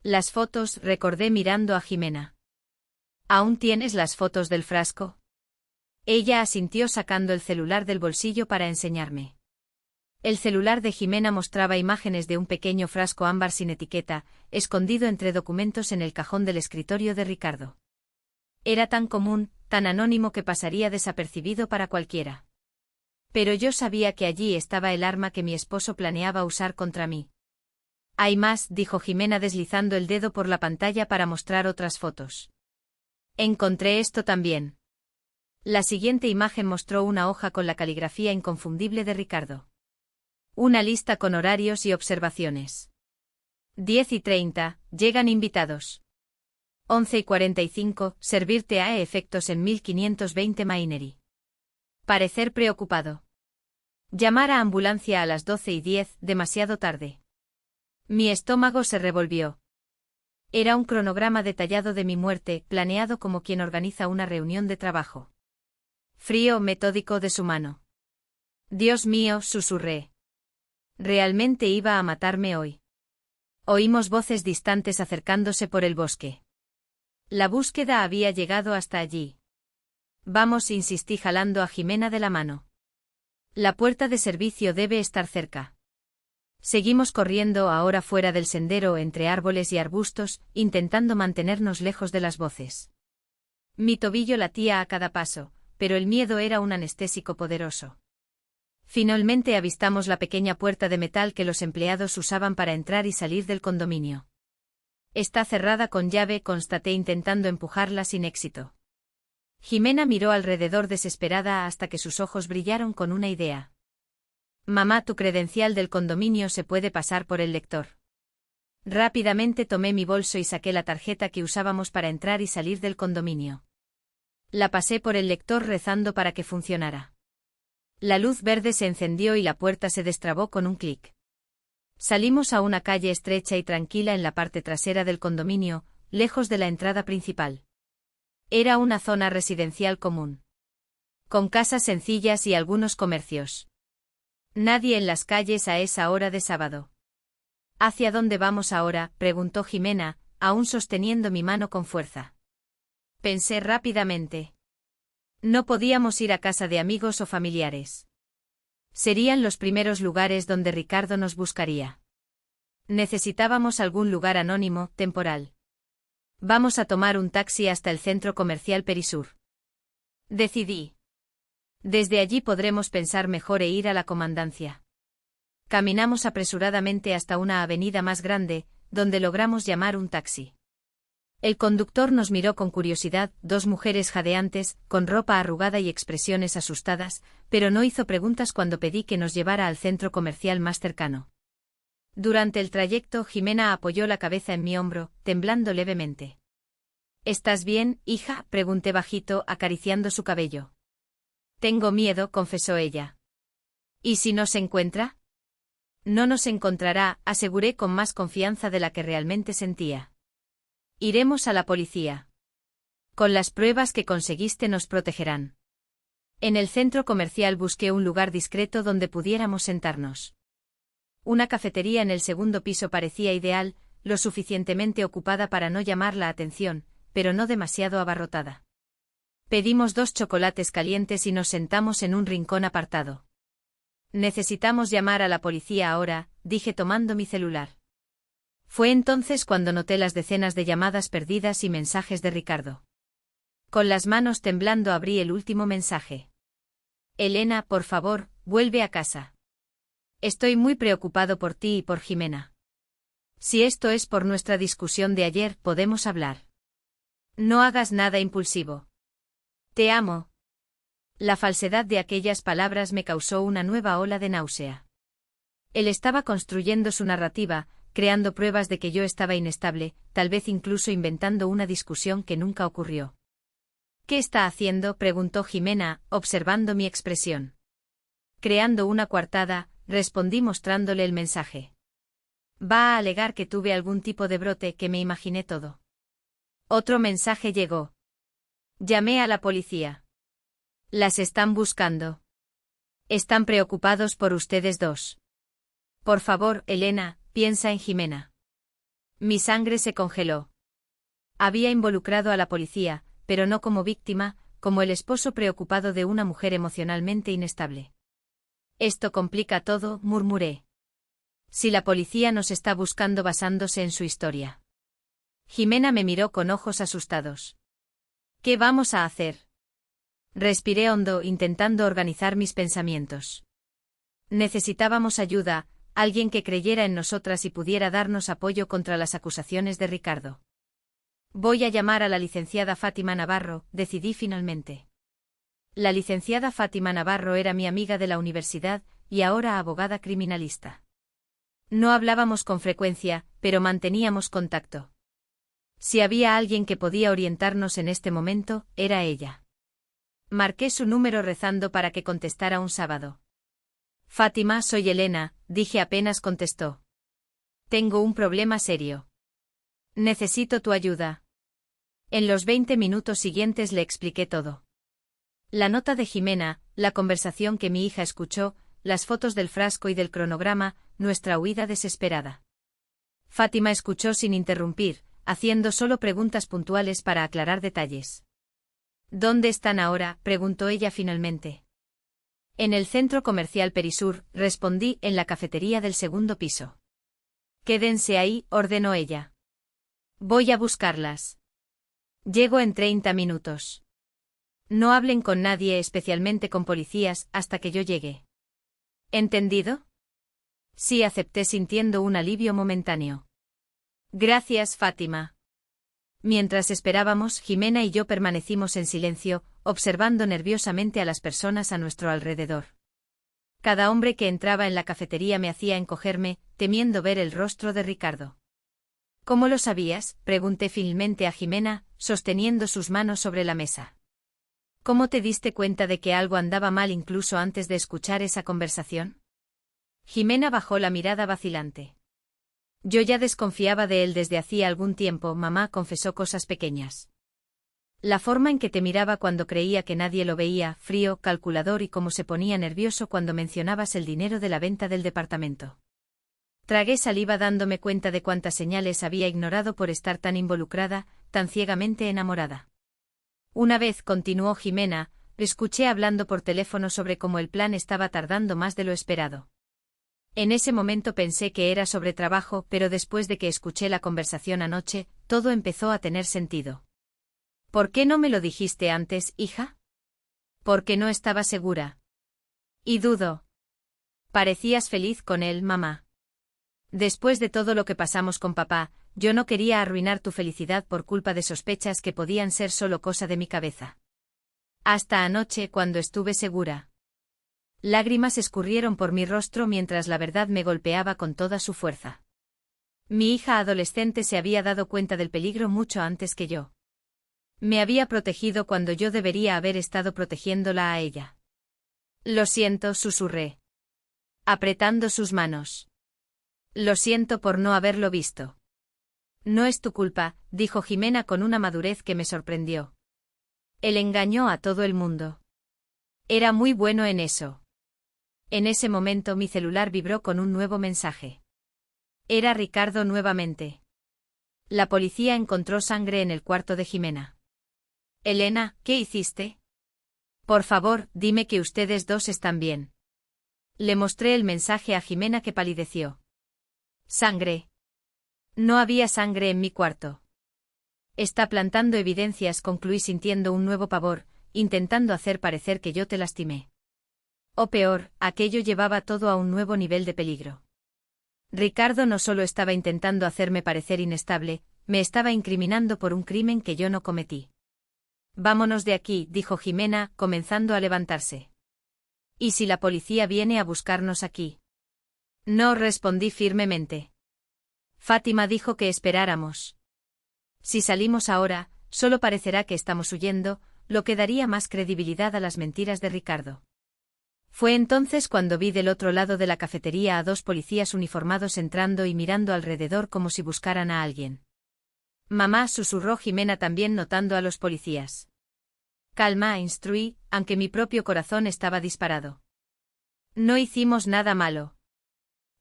«Las fotos», recordé mirando a Jimena. «¿Aún tienes las fotos del frasco?». Ella asintió sacando el celular del bolsillo para enseñarme. El celular de Jimena mostraba imágenes de un pequeño frasco ámbar sin etiqueta, escondido entre documentos en el cajón del escritorio de Ricardo. Era tan común, tan anónimo que pasaría desapercibido para cualquiera. Pero yo sabía que allí estaba el arma que mi esposo planeaba usar contra mí. «Hay más», dijo Jimena deslizando el dedo por la pantalla para mostrar otras fotos. «Encontré esto también». La siguiente imagen mostró una hoja con la caligrafía inconfundible de Ricardo. Una lista con horarios y observaciones. 10:30, llegan invitados. 11:45, servirte a efectos en 1520 Maineri. Parecer preocupado. Llamar a ambulancia a las 12:10, demasiado tarde. Mi estómago se revolvió. Era un cronograma detallado de mi muerte, planeado como quien organiza una reunión de trabajo. Frío, metódico de su mano. «Dios mío», susurré. Realmente iba a matarme hoy. Oímos voces distantes acercándose por el bosque. La búsqueda había llegado hasta allí. «Vamos», insistí jalando a Jimena de la mano. «La puerta de servicio debe estar cerca». Seguimos corriendo ahora fuera del sendero entre árboles y arbustos, intentando mantenernos lejos de las voces. Mi tobillo latía a cada paso, pero el miedo era un anestésico poderoso. Finalmente avistamos la pequeña puerta de metal que los empleados usaban para entrar y salir del condominio. Está cerrada con llave, constaté intentando empujarla sin éxito. Jimena miró alrededor desesperada hasta que sus ojos brillaron con una idea. Mamá, tu credencial del condominio se puede pasar por el lector. Rápidamente tomé mi bolso y saqué la tarjeta que usábamos para entrar y salir del condominio. La pasé por el lector rezando para que funcionara. La luz verde se encendió y la puerta se destrabó con un clic. Salimos a una calle estrecha y tranquila en la parte trasera del condominio, lejos de la entrada principal. Era una zona residencial común, con casas sencillas y algunos comercios. Nadie en las calles a esa hora de sábado. ¿Hacia dónde vamos ahora?, preguntó Jimena, aún sosteniendo mi mano con fuerza. Pensé rápidamente. No podíamos ir a casa de amigos o familiares. Serían los primeros lugares donde Ricardo nos buscaría. Necesitábamos algún lugar anónimo, temporal. Vamos a tomar un taxi hasta el centro comercial Perisur. Decidí. Desde allí podremos pensar mejor e ir a la comandancia. Caminamos apresuradamente hasta una avenida más grande, donde logramos llamar un taxi. El conductor nos miró con curiosidad, dos mujeres jadeantes, con ropa arrugada y expresiones asustadas, pero no hizo preguntas cuando pedí que nos llevara al centro comercial más cercano. Durante el trayecto, Jimena apoyó la cabeza en mi hombro, temblando levemente. ¿Estás bien, hija?, pregunté bajito, acariciando su cabello. Tengo miedo, confesó ella. ¿Y si no se encuentra? No nos encontrará, aseguré con más confianza de la que realmente sentía. Iremos a la policía. Con las pruebas que conseguiste nos protegerán. En el centro comercial busqué un lugar discreto donde pudiéramos sentarnos. Una cafetería en el segundo piso parecía ideal, lo suficientemente ocupada para no llamar la atención, pero no demasiado abarrotada. Pedimos 2 chocolates calientes y nos sentamos en un rincón apartado. Necesitamos llamar a la policía ahora, dije tomando mi celular. Fue entonces cuando noté las decenas de llamadas perdidas y mensajes de Ricardo. Con las manos temblando abrí el último mensaje. Elena, por favor, vuelve a casa. Estoy muy preocupado por ti y por Jimena. Si esto es por nuestra discusión de ayer, podemos hablar. No hagas nada impulsivo. Te amo. La falsedad de aquellas palabras me causó una nueva ola de náusea. Él estaba construyendo su narrativa, creando pruebas de que yo estaba inestable, tal vez incluso inventando una discusión que nunca ocurrió. ¿Qué está haciendo?, preguntó Jimena, observando mi expresión. Creando una coartada, respondí mostrándole el mensaje. Va a alegar que tuve algún tipo de brote, que me imaginé todo. Otro mensaje llegó. Llamé a la policía. Las están buscando. Están preocupados por ustedes dos. Por favor, Elena, piensa en Jimena. Mi sangre se congeló. Había involucrado a la policía, pero no como víctima, como el esposo preocupado de una mujer emocionalmente inestable. Esto complica todo, murmuré. Si la policía nos está buscando basándose en su historia. Jimena me miró con ojos asustados. ¿Qué vamos a hacer? Respiré hondo, intentando organizar mis pensamientos. Necesitábamos ayuda, alguien que creyera en nosotras y pudiera darnos apoyo contra las acusaciones de Ricardo. Voy a llamar a la licenciada Fátima Navarro, decidí finalmente. La licenciada Fátima Navarro era mi amiga de la universidad, y ahora abogada criminalista. No hablábamos con frecuencia, pero manteníamos contacto. Si había alguien que podía orientarnos en este momento, era ella. Marqué su número rezando para que contestara un sábado. Fátima, soy Elena, dije apenas contestó. Tengo un problema serio. Necesito tu ayuda. En los 20 minutos siguientes le expliqué todo. La nota de Jimena, la conversación que mi hija escuchó, las fotos del frasco y del cronograma, nuestra huida desesperada. Fátima escuchó sin interrumpir, haciendo solo preguntas puntuales para aclarar detalles. ¿Dónde están ahora?, preguntó ella finalmente. En el centro comercial Perisur, respondí, en la cafetería del segundo piso. Quédense ahí, ordenó ella. Voy a buscarlas. Llego en 30 minutos. No hablen con nadie, especialmente con policías, hasta que yo llegue. ¿Entendido? Sí, acepté sintiendo un alivio momentáneo. Gracias, Fátima. Mientras esperábamos, Jimena y yo permanecimos en silencio, observando nerviosamente a las personas a nuestro alrededor. Cada hombre que entraba en la cafetería me hacía encogerme, temiendo ver el rostro de Ricardo. ¿Cómo lo sabías?, pregunté finalmente a Jimena, sosteniendo sus manos sobre la mesa. ¿Cómo te diste cuenta de que algo andaba mal incluso antes de escuchar esa conversación? Jimena bajó la mirada vacilante. Yo ya desconfiaba de él desde hacía algún tiempo, mamá, confesó cosas pequeñas. La forma en que te miraba cuando creía que nadie lo veía, frío, calculador, y cómo se ponía nervioso cuando mencionabas el dinero de la venta del departamento. Tragué saliva dándome cuenta de cuántas señales había ignorado por estar tan involucrada, tan ciegamente enamorada. Una vez, continuó Jimena, escuché hablando por teléfono sobre cómo el plan estaba tardando más de lo esperado. En ese momento pensé que era sobre trabajo, pero después de que escuché la conversación anoche, todo empezó a tener sentido. ¿Por qué no me lo dijiste antes, hija? Porque no estaba segura. Y dudo. Parecías feliz con él, mamá. Después de todo lo que pasamos con papá, yo no quería arruinar tu felicidad por culpa de sospechas que podían ser solo cosa de mi cabeza. Hasta anoche, cuando estuve segura. Lágrimas escurrieron por mi rostro mientras la verdad me golpeaba con toda su fuerza. Mi hija adolescente se había dado cuenta del peligro mucho antes que yo. Me había protegido cuando yo debería haber estado protegiéndola a ella. Lo siento, susurré, apretando sus manos. Lo siento por no haberlo visto. No es tu culpa, dijo Jimena con una madurez que me sorprendió. Él engañó a todo el mundo. Era muy bueno en eso. En ese momento mi celular vibró con un nuevo mensaje. Era Ricardo nuevamente. La policía encontró sangre en el cuarto de Jimena. Elena, ¿qué hiciste? Por favor, dime que ustedes dos están bien. Le mostré el mensaje a Jimena, que palideció. Sangre. No había sangre en mi cuarto. Está plantando evidencias, concluí sintiendo un nuevo pavor, intentando hacer parecer que yo te lastimé. O peor, aquello llevaba todo a un nuevo nivel de peligro. Ricardo no solo estaba intentando hacerme parecer inestable, me estaba incriminando por un crimen que yo no cometí. Vámonos de aquí, dijo Jimena, comenzando a levantarse. ¿Y si la policía viene a buscarnos aquí? No, respondí firmemente. Fátima dijo que esperáramos. Si salimos ahora, solo parecerá que estamos huyendo, lo que daría más credibilidad a las mentiras de Ricardo. Fue entonces cuando vi del otro lado de la cafetería a dos policías uniformados entrando y mirando alrededor como si buscaran a alguien. Mamá, susurró Jimena, también notando a los policías. Calma, instruí, aunque mi propio corazón estaba disparado. No hicimos nada malo.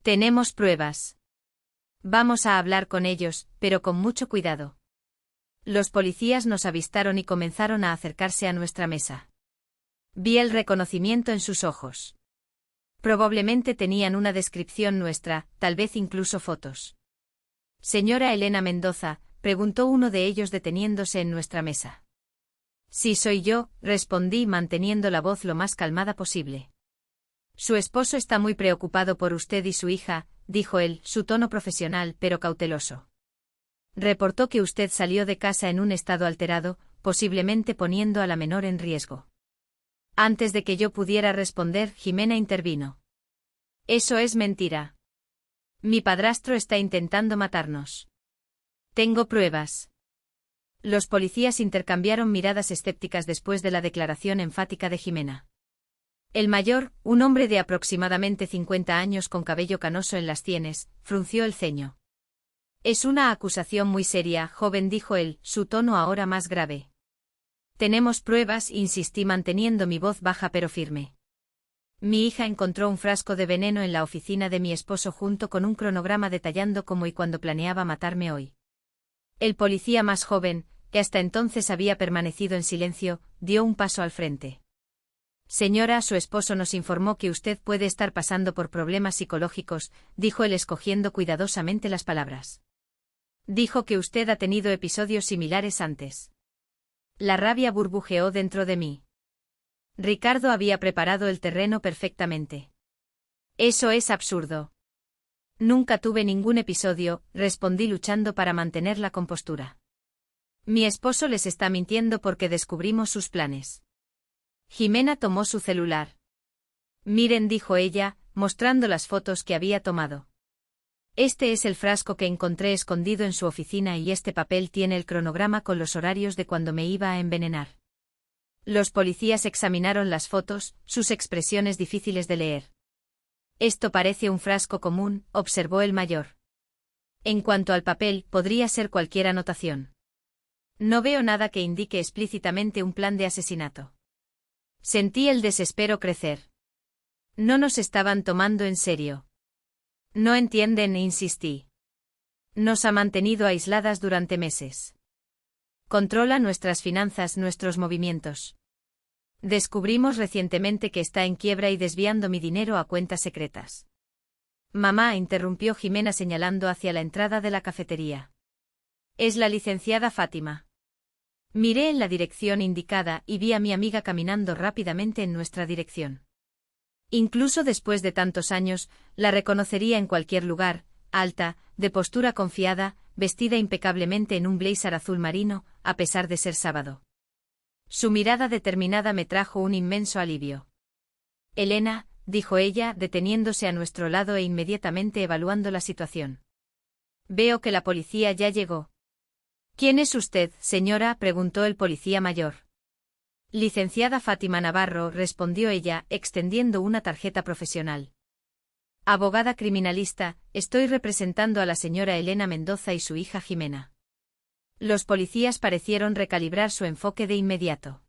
Tenemos pruebas. Vamos a hablar con ellos, pero con mucho cuidado. Los policías nos avistaron y comenzaron a acercarse a nuestra mesa. Vi el reconocimiento en sus ojos. Probablemente tenían una descripción nuestra, tal vez incluso fotos. Señora Elena Mendoza, preguntó uno de ellos deteniéndose en nuestra mesa. Sí, soy yo, respondí manteniendo la voz lo más calmada posible. Su esposo está muy preocupado por usted y su hija, dijo él, su tono profesional pero cauteloso. Reportó que usted salió de casa en un estado alterado, posiblemente poniendo a la menor en riesgo. Antes de que yo pudiera responder, Jimena intervino. Eso es mentira. Mi padrastro está intentando matarnos. Tengo pruebas. Los policías intercambiaron miradas escépticas después de la declaración enfática de Jimena. El mayor, un hombre de aproximadamente 50 años con cabello canoso en las sienes, frunció el ceño. Es una acusación muy seria, joven, dijo él, su tono ahora más grave. Tenemos pruebas, insistí manteniendo mi voz baja pero firme. Mi hija encontró un frasco de veneno en la oficina de mi esposo junto con un cronograma detallando cómo y cuándo planeaba matarme hoy. El policía más joven, que hasta entonces había permanecido en silencio, dio un paso al frente. Señora, su esposo nos informó que usted puede estar pasando por problemas psicológicos, dijo él escogiendo cuidadosamente las palabras. Dijo que usted ha tenido episodios similares antes. La rabia burbujeó dentro de mí. Ricardo había preparado el terreno perfectamente. Eso es absurdo. Nunca tuve ningún episodio, respondí luchando para mantener la compostura. Mi esposo les está mintiendo porque descubrimos sus planes. Jimena tomó su celular. Miren, dijo ella, mostrando las fotos que había tomado. Este es el frasco que encontré escondido en su oficina y este papel tiene el cronograma con los horarios de cuando me iba a envenenar. Los policías examinaron las fotos, sus expresiones difíciles de leer. Esto parece un frasco común, observó el mayor. En cuanto al papel, podría ser cualquier anotación. No veo nada que indique explícitamente un plan de asesinato. Sentí el desespero crecer. No nos estaban tomando en serio. No entienden, insistí. Nos ha mantenido aisladas durante meses. Controla nuestras finanzas, nuestros movimientos. Descubrimos recientemente que está en quiebra y desviando mi dinero a cuentas secretas. Mamá, interrumpió Jimena señalando hacia la entrada de la cafetería. Es la licenciada Fátima. Miré en la dirección indicada y vi a mi amiga caminando rápidamente en nuestra dirección. Incluso después de tantos años, la reconocería en cualquier lugar, alta, de postura confiada, vestida impecablemente en un blazer azul marino, a pesar de ser sábado. Su mirada determinada me trajo un inmenso alivio. Elena, dijo ella, deteniéndose a nuestro lado e inmediatamente evaluando la situación. Veo que la policía ya llegó. ¿Quién es usted, señora?, preguntó el policía mayor. Licenciada Fátima Navarro, respondió ella, extendiendo una tarjeta profesional. Abogada criminalista, estoy representando a la señora Elena Mendoza y su hija Jimena. Los policías parecieron recalibrar su enfoque de inmediato.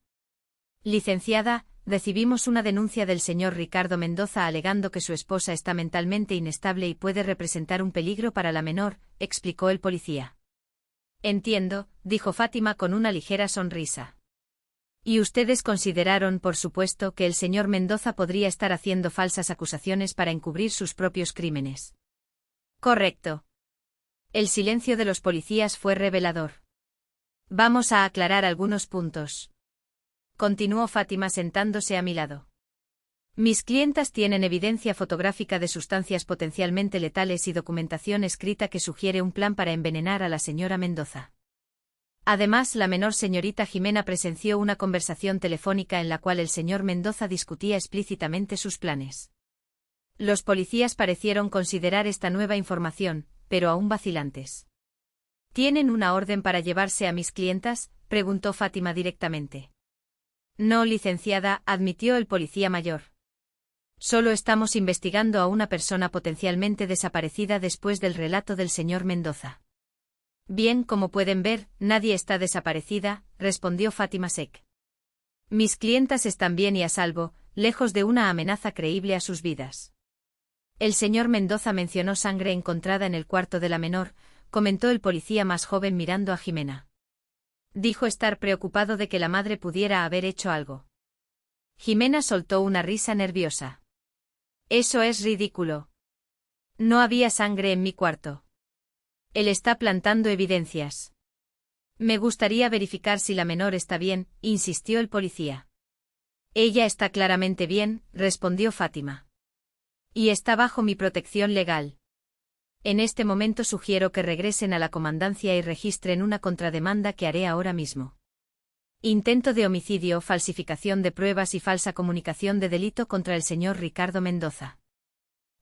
Licenciada, recibimos una denuncia del señor Ricardo Mendoza alegando que su esposa está mentalmente inestable y puede representar un peligro para la menor, explicó el policía. Entiendo, dijo Fátima con una ligera sonrisa. Y ustedes consideraron, por supuesto, que el señor Mendoza podría estar haciendo falsas acusaciones para encubrir sus propios crímenes. Correcto. El silencio de los policías fue revelador. Vamos a aclarar algunos puntos. Continuó Fátima sentándose a mi lado. Mis clientas tienen evidencia fotográfica de sustancias potencialmente letales y documentación escrita que sugiere un plan para envenenar a la señora Mendoza. Además, la menor señorita Jimena presenció una conversación telefónica en la cual el señor Mendoza discutía explícitamente sus planes. Los policías parecieron considerar esta nueva información, pero aún vacilantes. ¿Tienen una orden para llevarse a mis clientas?, preguntó Fátima directamente. No, licenciada, admitió el policía mayor. Solo estamos investigando a una persona potencialmente desaparecida después del relato del señor Mendoza. Bien, como pueden ver, nadie está desaparecida, respondió Fátima sec. Mis clientas están bien y a salvo, lejos de una amenaza creíble a sus vidas. El señor Mendoza mencionó sangre encontrada en el cuarto de la menor, comentó el policía más joven mirando a Jimena. Dijo estar preocupado de que la madre pudiera haber hecho algo. Jimena soltó una risa nerviosa. Eso es ridículo. No había sangre en mi cuarto. Él está plantando evidencias. Me gustaría verificar si la menor está bien, insistió el policía. Ella está claramente bien, respondió Fátima. Y está bajo mi protección legal. En este momento sugiero que regresen a la comandancia y registren una contrademanda que haré ahora mismo. Intento de homicidio, falsificación de pruebas y falsa comunicación de delito contra el señor Ricardo Mendoza.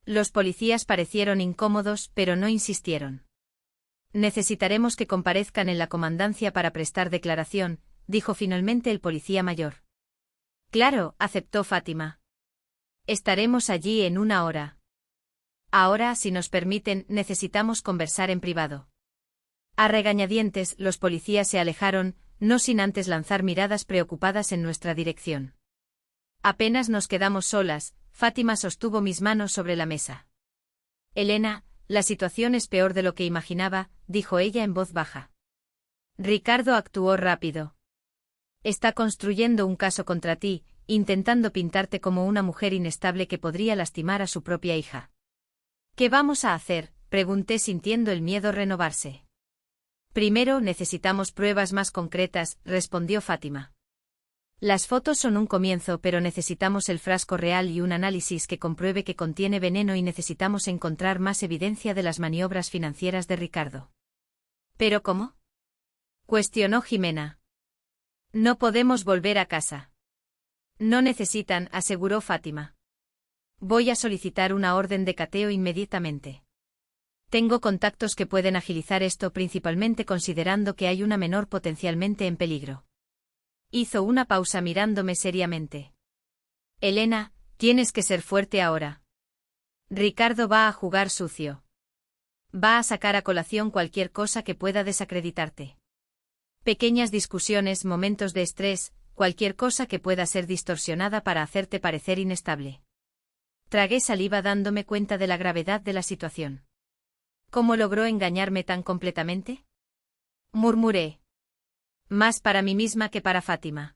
Los policías parecieron incómodos, pero no insistieron. Necesitaremos que comparezcan en la comandancia para prestar declaración, dijo finalmente el policía mayor. Claro, aceptó Fátima. Estaremos allí en una hora. Ahora, si nos permiten, necesitamos conversar en privado. A regañadientes, los policías se alejaron, no sin antes lanzar miradas preocupadas en nuestra dirección. Apenas nos quedamos solas, Fátima sostuvo mis manos sobre la mesa. Elena, la situación es peor de lo que imaginaba, dijo ella en voz baja. Ricardo actuó rápido. Está construyendo un caso contra ti, intentando pintarte como una mujer inestable que podría lastimar a su propia hija. ¿Qué vamos a hacer?, pregunté sintiendo el miedo renovarse. Primero necesitamos pruebas más concretas, respondió Fátima. Las fotos son un comienzo, pero necesitamos el frasco real y un análisis que compruebe que contiene veneno y necesitamos encontrar más evidencia de las maniobras financieras de Ricardo. ¿Pero cómo?, cuestionó Jimena. No podemos volver a casa. No necesitan, aseguró Fátima. Voy a solicitar una orden de cateo inmediatamente. Tengo contactos que pueden agilizar esto, principalmente considerando que hay una menor potencialmente en peligro. Hizo una pausa mirándome seriamente. Elena, tienes que ser fuerte ahora. Ricardo va a jugar sucio. Va a sacar a colación cualquier cosa que pueda desacreditarte. Pequeñas discusiones, momentos de estrés, cualquier cosa que pueda ser distorsionada para hacerte parecer inestable. Tragué saliva dándome cuenta de la gravedad de la situación. ¿Cómo logró engañarme tan completamente?, murmuré. Más para mí misma que para Fátima.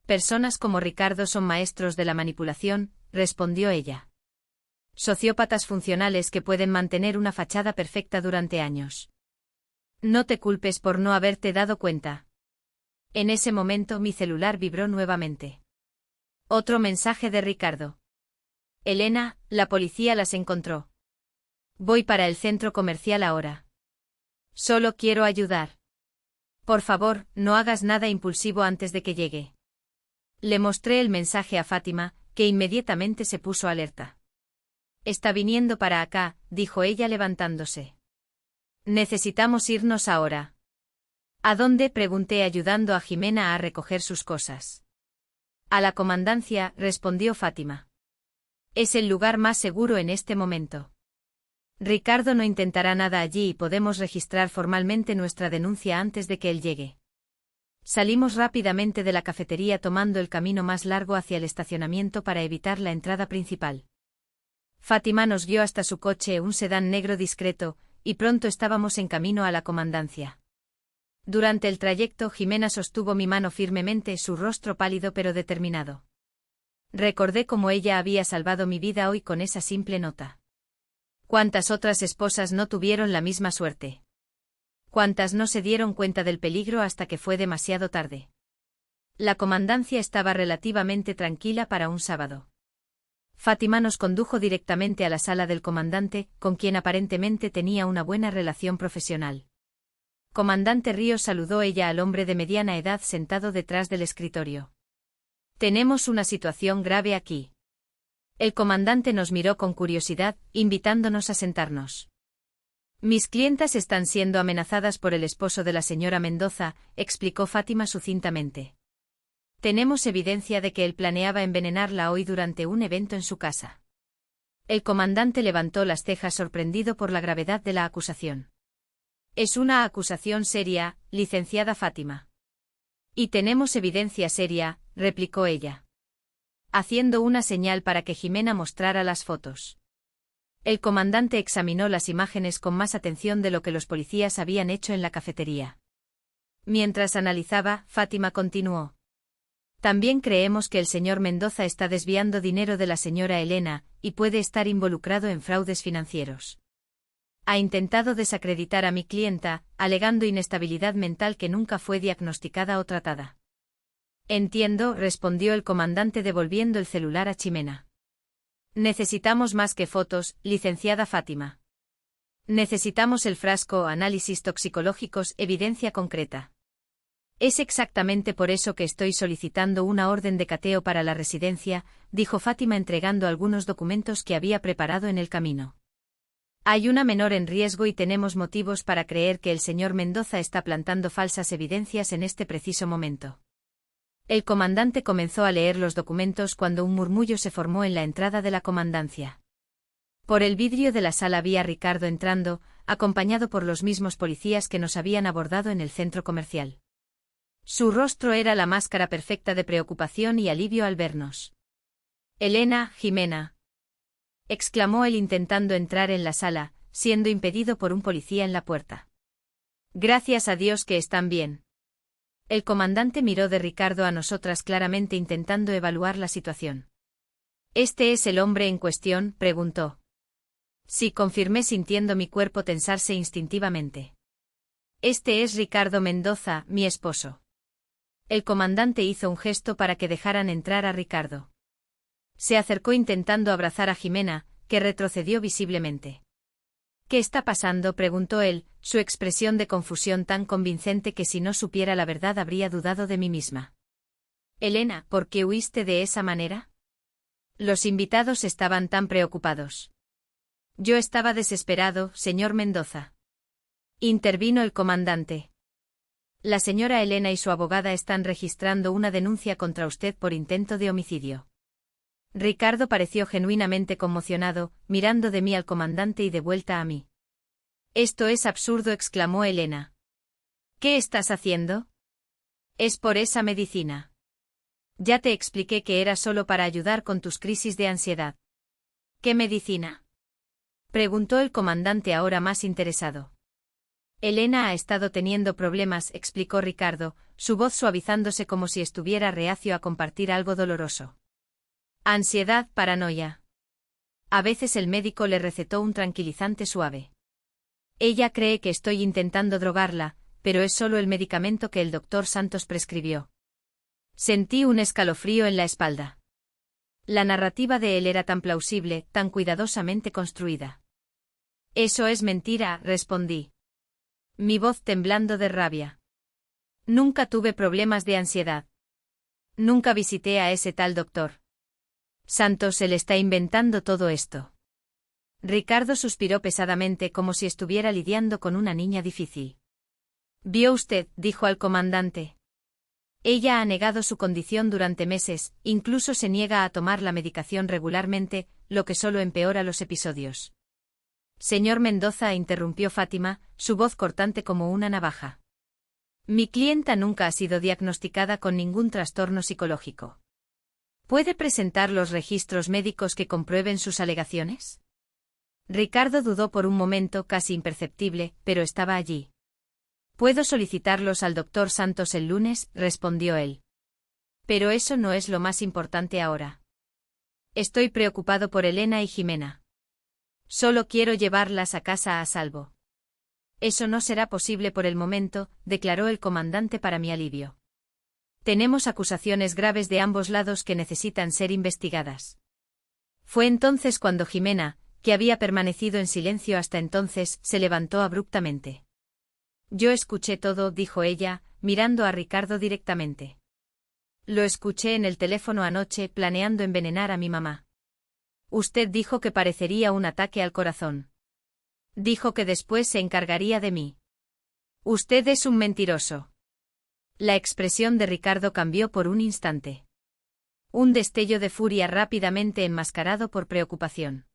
Personas como Ricardo son maestros de la manipulación, respondió ella. Sociópatas funcionales que pueden mantener una fachada perfecta durante años. No te culpes por no haberte dado cuenta. En ese momento mi celular vibró nuevamente. Otro mensaje de Ricardo. Elena, la policía las encontró. Voy para el centro comercial ahora. Solo quiero ayudar. Por favor, no hagas nada impulsivo antes de que llegue. Le mostré el mensaje a Fátima, que inmediatamente se puso alerta. Está viniendo para acá, dijo ella levantándose. Necesitamos irnos ahora. ¿A dónde?, pregunté ayudando a Jimena a recoger sus cosas. A la comandancia, respondió Fátima. Es el lugar más seguro en este momento. Ricardo no intentará nada allí y podemos registrar formalmente nuestra denuncia antes de que él llegue. Salimos rápidamente de la cafetería tomando el camino más largo hacia el estacionamiento para evitar la entrada principal. Fátima nos guió hasta su coche, un sedán negro discreto, y pronto estábamos en camino a la comandancia. Durante el trayecto Jimena sostuvo mi mano firmemente, su rostro pálido pero determinado. Recordé cómo ella había salvado mi vida hoy con esa simple nota. ¿Cuántas otras esposas no tuvieron la misma suerte? ¿Cuántas no se dieron cuenta del peligro hasta que fue demasiado tarde? La comandancia estaba relativamente tranquila para un sábado. Fátima nos condujo directamente a la sala del comandante, con quien aparentemente tenía una buena relación profesional. Comandante Ríos, saludó ella al hombre de mediana edad sentado detrás del escritorio. Tenemos una situación grave aquí. El comandante nos miró con curiosidad, invitándonos a sentarnos. Mis clientas están siendo amenazadas por el esposo de la señora Mendoza, explicó Fátima sucintamente. Tenemos evidencia de que él planeaba envenenarla hoy durante un evento en su casa. El comandante levantó las cejas sorprendido por la gravedad de la acusación. Es una acusación seria, licenciada Fátima. Y tenemos evidencia seria, replicó ella, haciendo una señal para que Jimena mostrara las fotos. El comandante examinó las imágenes con más atención de lo que los policías habían hecho en la cafetería. Mientras analizaba, Fátima continuó. También creemos que el señor Mendoza está desviando dinero de la señora Elena, y puede estar involucrado en fraudes financieros. Ha intentado desacreditar a mi clienta, alegando inestabilidad mental que nunca fue diagnosticada o tratada. Entiendo, respondió el comandante devolviendo el celular a Jimena. Necesitamos más que fotos, licenciada Fátima. Necesitamos el frasco, análisis toxicológicos, evidencia concreta. Es exactamente por eso que estoy solicitando una orden de cateo para la residencia, dijo Fátima entregando algunos documentos que había preparado en el camino. Hay una menor en riesgo y tenemos motivos para creer que el señor Mendoza está plantando falsas evidencias en este preciso momento. El comandante comenzó a leer los documentos cuando un murmullo se formó en la entrada de la comandancia. Por el vidrio de la sala vi a Ricardo entrando, acompañado por los mismos policías que nos habían abordado en el centro comercial. Su rostro era la máscara perfecta de preocupación y alivio al vernos. «Elena, Jimena», exclamó él intentando entrar en la sala, siendo impedido por un policía en la puerta. «Gracias a Dios que están bien». El comandante miró de Ricardo a nosotras claramente intentando evaluar la situación. «¿Este es el hombre en cuestión?», preguntó. Sí, confirmé sintiendo mi cuerpo tensarse instintivamente. Este es Ricardo Mendoza, mi esposo. El comandante hizo un gesto para que dejaran entrar a Ricardo. Se acercó intentando abrazar a Jimena, que retrocedió visiblemente. ¿Qué está pasando?, preguntó él, su expresión de confusión tan convincente que si no supiera la verdad habría dudado de mí misma. Elena, ¿por qué huiste de esa manera? Los invitados estaban tan preocupados. Yo estaba desesperado, señor Mendoza. Intervino el comandante. La señora Elena y su abogada están registrando una denuncia contra usted por intento de homicidio. Ricardo pareció genuinamente conmocionado, mirando de mí al comandante y de vuelta a mí. Esto es absurdo, exclamó Elena. ¿Qué estás haciendo? Es por esa medicina. Ya te expliqué que era solo para ayudar con tus crisis de ansiedad. ¿Qué medicina?, preguntó el comandante ahora más interesado. Elena ha estado teniendo problemas, explicó Ricardo, su voz suavizándose como si estuviera reacio a compartir algo doloroso. Ansiedad, paranoia. A veces el médico le recetó un tranquilizante suave. Ella cree que estoy intentando drogarla, pero es solo el medicamento que el doctor Santos prescribió. Sentí un escalofrío en la espalda. La narrativa de él era tan plausible, tan cuidadosamente construida. Eso es mentira, respondí. Mi voz temblando de rabia. Nunca tuve problemas de ansiedad. Nunca visité a ese tal doctor. Santos se le está inventando todo esto. Ricardo suspiró pesadamente como si estuviera lidiando con una niña difícil. ¿Vio usted?, dijo al comandante. Ella ha negado su condición durante meses, incluso se niega a tomar la medicación regularmente, lo que solo empeora los episodios. Señor Mendoza, interrumpió Fátima, su voz cortante como una navaja. Mi clienta nunca ha sido diagnosticada con ningún trastorno psicológico. ¿Puede presentar los registros médicos que comprueben sus alegaciones? Ricardo dudó por un momento, casi imperceptible, pero estaba allí. Puedo solicitarlos al doctor Santos el lunes, respondió él. Pero eso no es lo más importante ahora. Estoy preocupado por Elena y Jimena. Solo quiero llevarlas a casa a salvo. Eso no será posible por el momento, declaró el comandante para mi alivio. Tenemos acusaciones graves de ambos lados que necesitan ser investigadas. Fue entonces cuando Jimena, que había permanecido en silencio hasta entonces, se levantó abruptamente. Yo escuché todo, dijo ella, mirando a Ricardo directamente. Lo escuché en el teléfono anoche, planeando envenenar a mi mamá. Usted dijo que parecería un ataque al corazón. Dijo que después se encargaría de mí. Usted es un mentiroso. La expresión de Ricardo cambió por un instante. Un destello de furia rápidamente enmascarado por preocupación.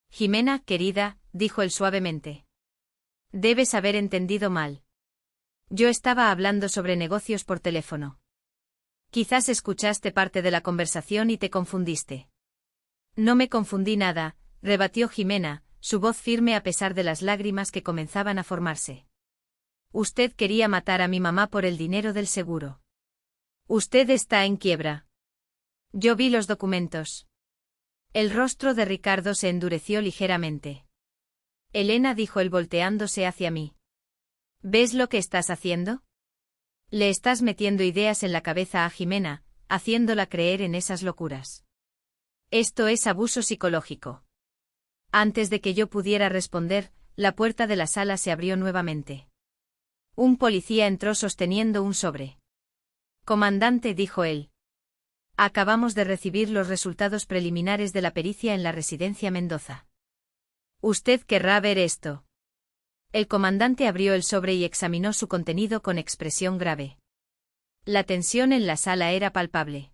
Jimena, querida, dijo él suavemente. Debes haber entendido mal. Yo estaba hablando sobre negocios por teléfono. Quizás escuchaste parte de la conversación y te confundiste. No me confundí nada, rebatió Jimena, su voz firme a pesar de las lágrimas que comenzaban a formarse. Usted quería matar a mi mamá por el dinero del seguro. Usted está en quiebra. Yo vi los documentos. El rostro de Ricardo se endureció ligeramente. Elena, dijo él volteándose hacia mí. ¿Ves lo que estás haciendo? Le estás metiendo ideas en la cabeza a Jimena, haciéndola creer en esas locuras. Esto es abuso psicológico. Antes de que yo pudiera responder, la puerta de la sala se abrió nuevamente. Un policía entró sosteniendo un sobre. Comandante, dijo él. Acabamos de recibir los resultados preliminares de la pericia en la residencia Mendoza. ¿Usted querrá ver esto? El comandante abrió el sobre y examinó su contenido con expresión grave. La tensión en la sala era palpable.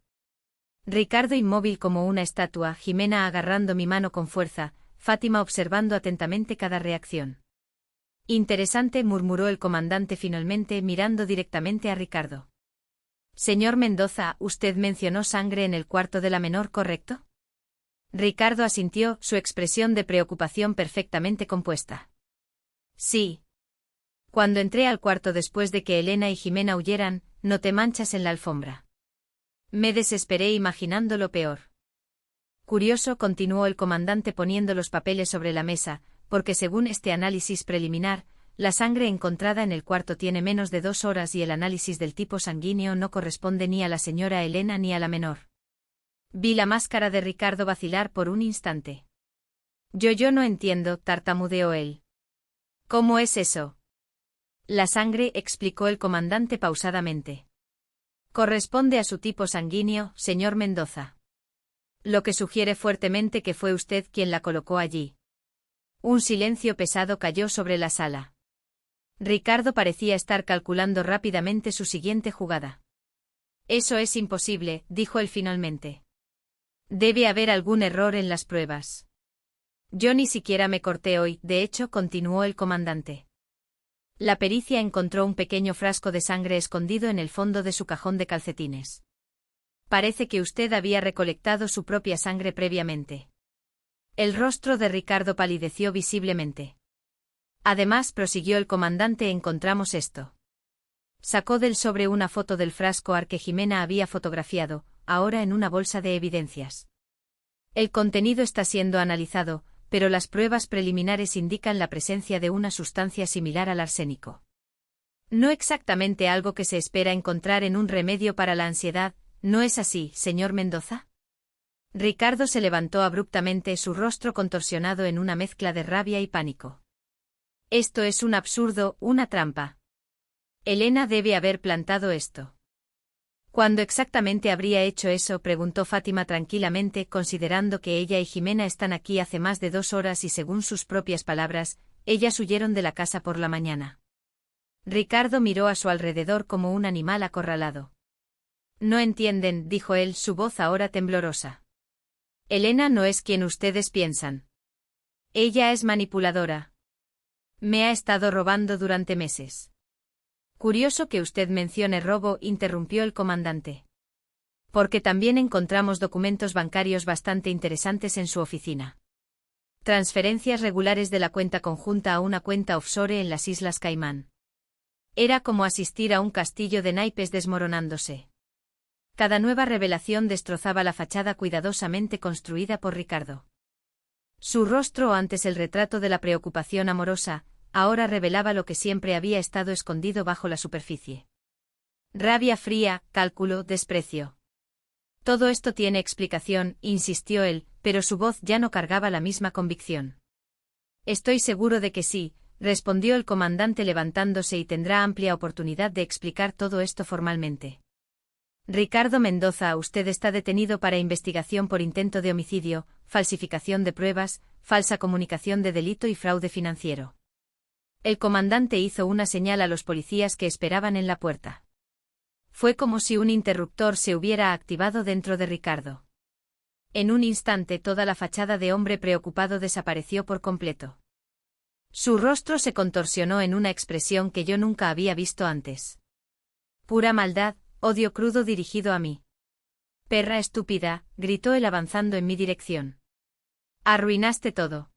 Ricardo inmóvil como una estatua, Jimena agarrando mi mano con fuerza, Fátima observando atentamente cada reacción. Interesante, murmuró el comandante finalmente mirando directamente a Ricardo. Señor Mendoza, usted mencionó sangre en el cuarto de la menor, ¿correcto? Ricardo asintió, su expresión de preocupación perfectamente compuesta. Sí. Cuando entré al cuarto después de que Elena y Jimena huyeran, noté manchas en la alfombra. Me desesperé imaginando lo peor. Curioso, continuó el comandante poniendo los papeles sobre la mesa, porque según este análisis preliminar, la sangre encontrada en el cuarto tiene menos de 2 horas y el análisis del tipo sanguíneo no corresponde ni a la señora Elena ni a la menor. Vi la máscara de Ricardo vacilar por un instante. Yo no entiendo, tartamudeó él. ¿Cómo es eso? La sangre, explicó el comandante pausadamente. Corresponde a su tipo sanguíneo, señor Mendoza. Lo que sugiere fuertemente que fue usted quien la colocó allí. Un silencio pesado cayó sobre la sala. Ricardo parecía estar calculando rápidamente su siguiente jugada. Eso es imposible, dijo él finalmente. Debe haber algún error en las pruebas. Yo ni siquiera me corté hoy, de hecho, continuó el comandante. La pericia encontró un pequeño frasco de sangre escondido en el fondo de su cajón de calcetines. Parece que usted había recolectado su propia sangre previamente. El rostro de Ricardo palideció visiblemente. Además, prosiguió el comandante, encontramos esto. Sacó del sobre una foto del frasco que Jimena había fotografiado, ahora en una bolsa de evidencias. El contenido está siendo analizado, pero las pruebas preliminares indican la presencia de una sustancia similar al arsénico. No exactamente algo que se espera encontrar en un remedio para la ansiedad, ¿no es así, señor Mendoza? Ricardo se levantó abruptamente, su rostro contorsionado en una mezcla de rabia y pánico. Esto es un absurdo, una trampa. Elena debe haber plantado esto. ¿Cuándo exactamente habría hecho eso?, preguntó Fátima tranquilamente, considerando que ella y Jimena están aquí hace más de 2 horas y según sus propias palabras, ellas huyeron de la casa por la mañana. Ricardo miró a su alrededor como un animal acorralado. No entienden, dijo él, su voz ahora temblorosa. Elena no es quien ustedes piensan. Ella es manipuladora. Me ha estado robando durante meses. Curioso que usted mencione robo, interrumpió el comandante. Porque también encontramos documentos bancarios bastante interesantes en su oficina. Transferencias regulares de la cuenta conjunta a una cuenta offshore en las Islas Caimán. Era como asistir a un castillo de naipes desmoronándose. Cada nueva revelación destrozaba la fachada cuidadosamente construida por Ricardo. Su rostro, antes el retrato de la preocupación amorosa, ahora revelaba lo que siempre había estado escondido bajo la superficie. Rabia fría, cálculo, desprecio. Todo esto tiene explicación, insistió él, pero su voz ya no cargaba la misma convicción. Estoy seguro de que sí, respondió el comandante levantándose, y tendrá amplia oportunidad de explicar todo esto formalmente. Ricardo Mendoza, usted está detenido para investigación por intento de homicidio, falsificación de pruebas, falsa comunicación de delito y fraude financiero. El comandante hizo una señal a los policías que esperaban en la puerta. Fue como si un interruptor se hubiera activado dentro de Ricardo. En un instante toda la fachada de hombre preocupado desapareció por completo. Su rostro se contorsionó en una expresión que yo nunca había visto antes. Pura maldad, odio crudo dirigido a mí. Perra estúpida, gritó él avanzando en mi dirección. Arruinaste todo.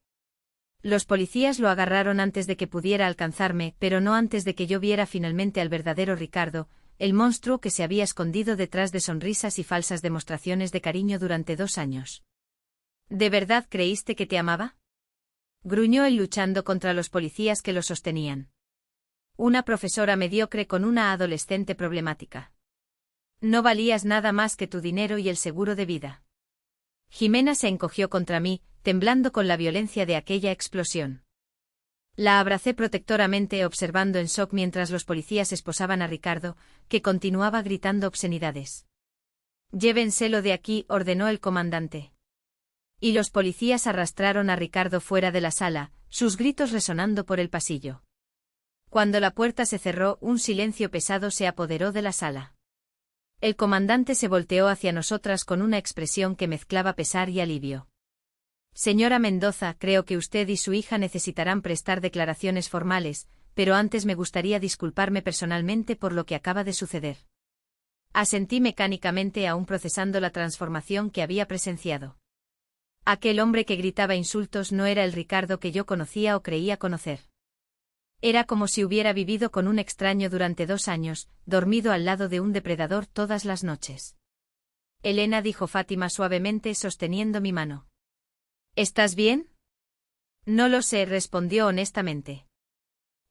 Los policías lo agarraron antes de que pudiera alcanzarme, pero no antes de que yo viera finalmente al verdadero Ricardo, el monstruo que se había escondido detrás de sonrisas y falsas demostraciones de cariño durante 2 años. ¿De verdad creíste que te amaba?, gruñó él luchando contra los policías que lo sostenían. Una profesora mediocre con una adolescente problemática. No valías nada más que tu dinero y el seguro de vida. Jimena se encogió contra mí, temblando con la violencia de aquella explosión. La abracé protectoramente, observando en shock mientras los policías esposaban a Ricardo, que continuaba gritando obscenidades. Llévenselo de aquí, ordenó el comandante. Y los policías arrastraron a Ricardo fuera de la sala, sus gritos resonando por el pasillo. Cuando la puerta se cerró, un silencio pesado se apoderó de la sala. El comandante se volteó hacia nosotras con una expresión que mezclaba pesar y alivio. Señora Mendoza, creo que usted y su hija necesitarán prestar declaraciones formales, pero antes me gustaría disculparme personalmente por lo que acaba de suceder. Asentí mecánicamente, aún procesando la transformación que había presenciado. Aquel hombre que gritaba insultos no era el Ricardo que yo conocía o creía conocer. Era como si hubiera vivido con un extraño durante 2 años, dormido al lado de un depredador todas las noches. Elena, dijo Fátima suavemente, sosteniendo mi mano. ¿Estás bien? No lo sé, respondió honestamente.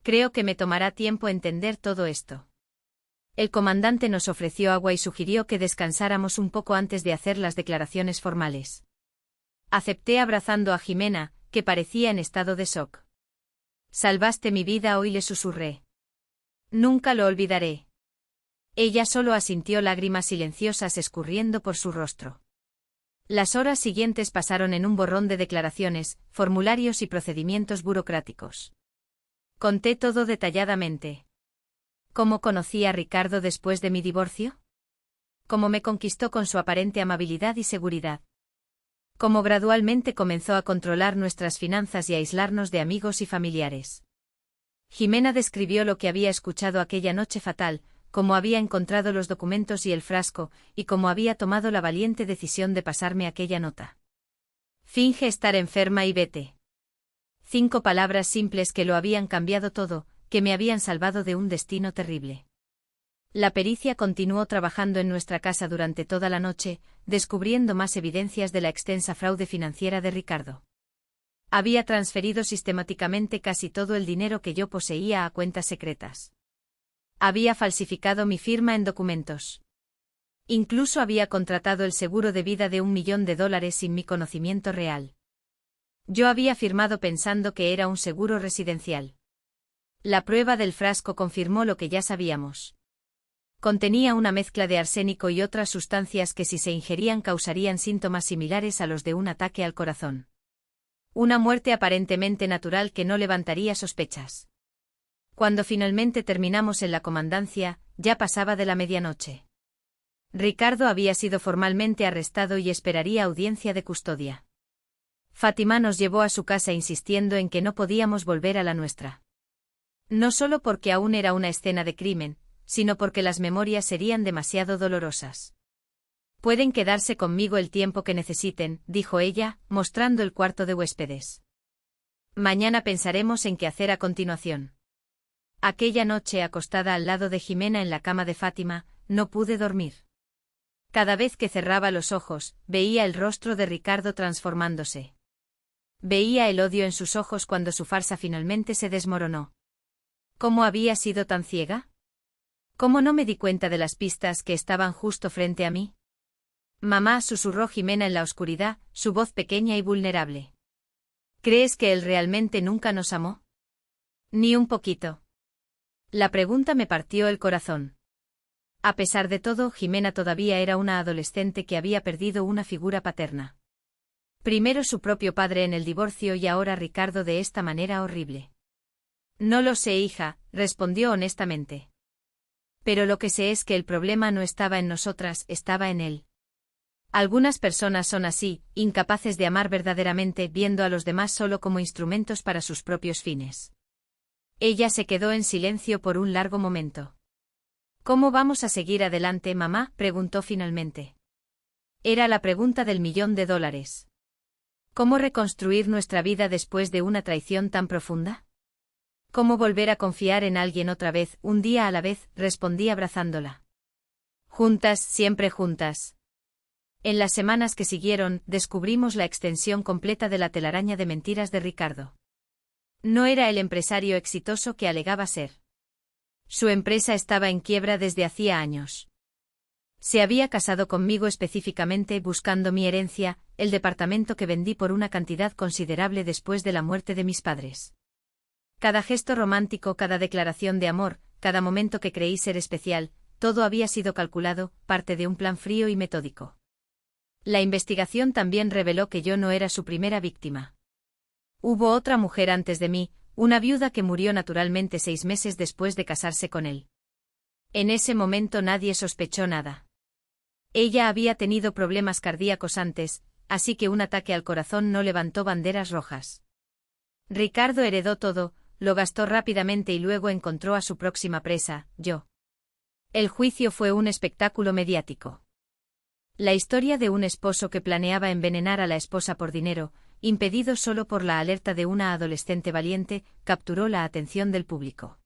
Creo que me tomará tiempo entender todo esto. El comandante nos ofreció agua y sugirió que descansáramos un poco antes de hacer las declaraciones formales. Acepté abrazando a Jimena, que parecía en estado de shock. Salvaste mi vida hoy, le susurré. Nunca lo olvidaré. Ella solo asintió, lágrimas silenciosas escurriendo por su rostro. Las horas siguientes pasaron en un borrón de declaraciones, formularios y procedimientos burocráticos. Conté todo detalladamente. ¿Cómo conocí a Ricardo después de mi divorcio? ¿Cómo me conquistó con su aparente amabilidad y seguridad? ¿Cómo gradualmente comenzó a controlar nuestras finanzas y a aislarnos de amigos y familiares? Jimena describió lo que había escuchado aquella noche fatal, cómo había encontrado los documentos y el frasco, y cómo había tomado la valiente decisión de pasarme aquella nota. Finge estar enferma y vete. 5 palabras simples que lo habían cambiado todo, que me habían salvado de un destino terrible. La pericia continuó trabajando en nuestra casa durante toda la noche, descubriendo más evidencias de la extensa fraude financiera de Ricardo. Había transferido sistemáticamente casi todo el dinero que yo poseía a cuentas secretas. Había falsificado mi firma en documentos. Incluso había contratado el seguro de vida de $1 millón sin mi conocimiento real. Yo había firmado pensando que era un seguro residencial. La prueba del frasco confirmó lo que ya sabíamos. Contenía una mezcla de arsénico y otras sustancias que si se ingerían causarían síntomas similares a los de un ataque al corazón. Una muerte aparentemente natural que no levantaría sospechas. Cuando finalmente terminamos en la comandancia, ya pasaba de la medianoche. Ricardo había sido formalmente arrestado y esperaría audiencia de custodia. Fátima nos llevó a su casa insistiendo en que no podíamos volver a la nuestra. No solo porque aún era una escena de crimen, sino porque las memorias serían demasiado dolorosas. Pueden quedarse conmigo el tiempo que necesiten, dijo ella, mostrando el cuarto de huéspedes. Mañana pensaremos en qué hacer a continuación. Aquella noche, acostada al lado de Jimena en la cama de Fátima, no pude dormir. Cada vez que cerraba los ojos, veía el rostro de Ricardo transformándose. Veía el odio en sus ojos cuando su farsa finalmente se desmoronó. ¿Cómo había sido tan ciega? ¿Cómo no me di cuenta de las pistas que estaban justo frente a mí? Mamá, susurró Jimena en la oscuridad, su voz pequeña y vulnerable. ¿Crees que él realmente nunca nos amó? Ni un poquito. La pregunta me partió el corazón. A pesar de todo, Jimena todavía era una adolescente que había perdido una figura paterna. Primero su propio padre en el divorcio y ahora Ricardo de esta manera horrible. No lo sé, hija, respondió honestamente. Pero lo que sé es que el problema no estaba en nosotras, estaba en él. Algunas personas son así, incapaces de amar verdaderamente, viendo a los demás solo como instrumentos para sus propios fines. Ella se quedó en silencio por un largo momento. ¿Cómo vamos a seguir adelante, mamá?, preguntó finalmente. Era la pregunta del $1 millón. ¿Cómo reconstruir nuestra vida después de una traición tan profunda? ¿Cómo volver a confiar en alguien otra vez, un día a la vez?, respondí abrazándola. Juntas, siempre juntas. En las semanas que siguieron, descubrimos la extensión completa de la telaraña de mentiras de Ricardo. No era el empresario exitoso que alegaba ser. Su empresa estaba en quiebra desde hacía años. Se había casado conmigo específicamente buscando mi herencia, el departamento que vendí por una cantidad considerable después de la muerte de mis padres. Cada gesto romántico, cada declaración de amor, cada momento que creí ser especial, todo había sido calculado, parte de un plan frío y metódico. La investigación también reveló que yo no era su primera víctima. Hubo otra mujer antes de mí, una viuda que murió naturalmente 6 meses después de casarse con él. En ese momento nadie sospechó nada. Ella había tenido problemas cardíacos antes, así que un ataque al corazón no levantó banderas rojas. Ricardo heredó todo, lo gastó rápidamente y luego encontró a su próxima presa, yo. El juicio fue un espectáculo mediático. La historia de un esposo que planeaba envenenar a la esposa por dinero, impedido solo por la alerta de una adolescente valiente, capturó la atención del público.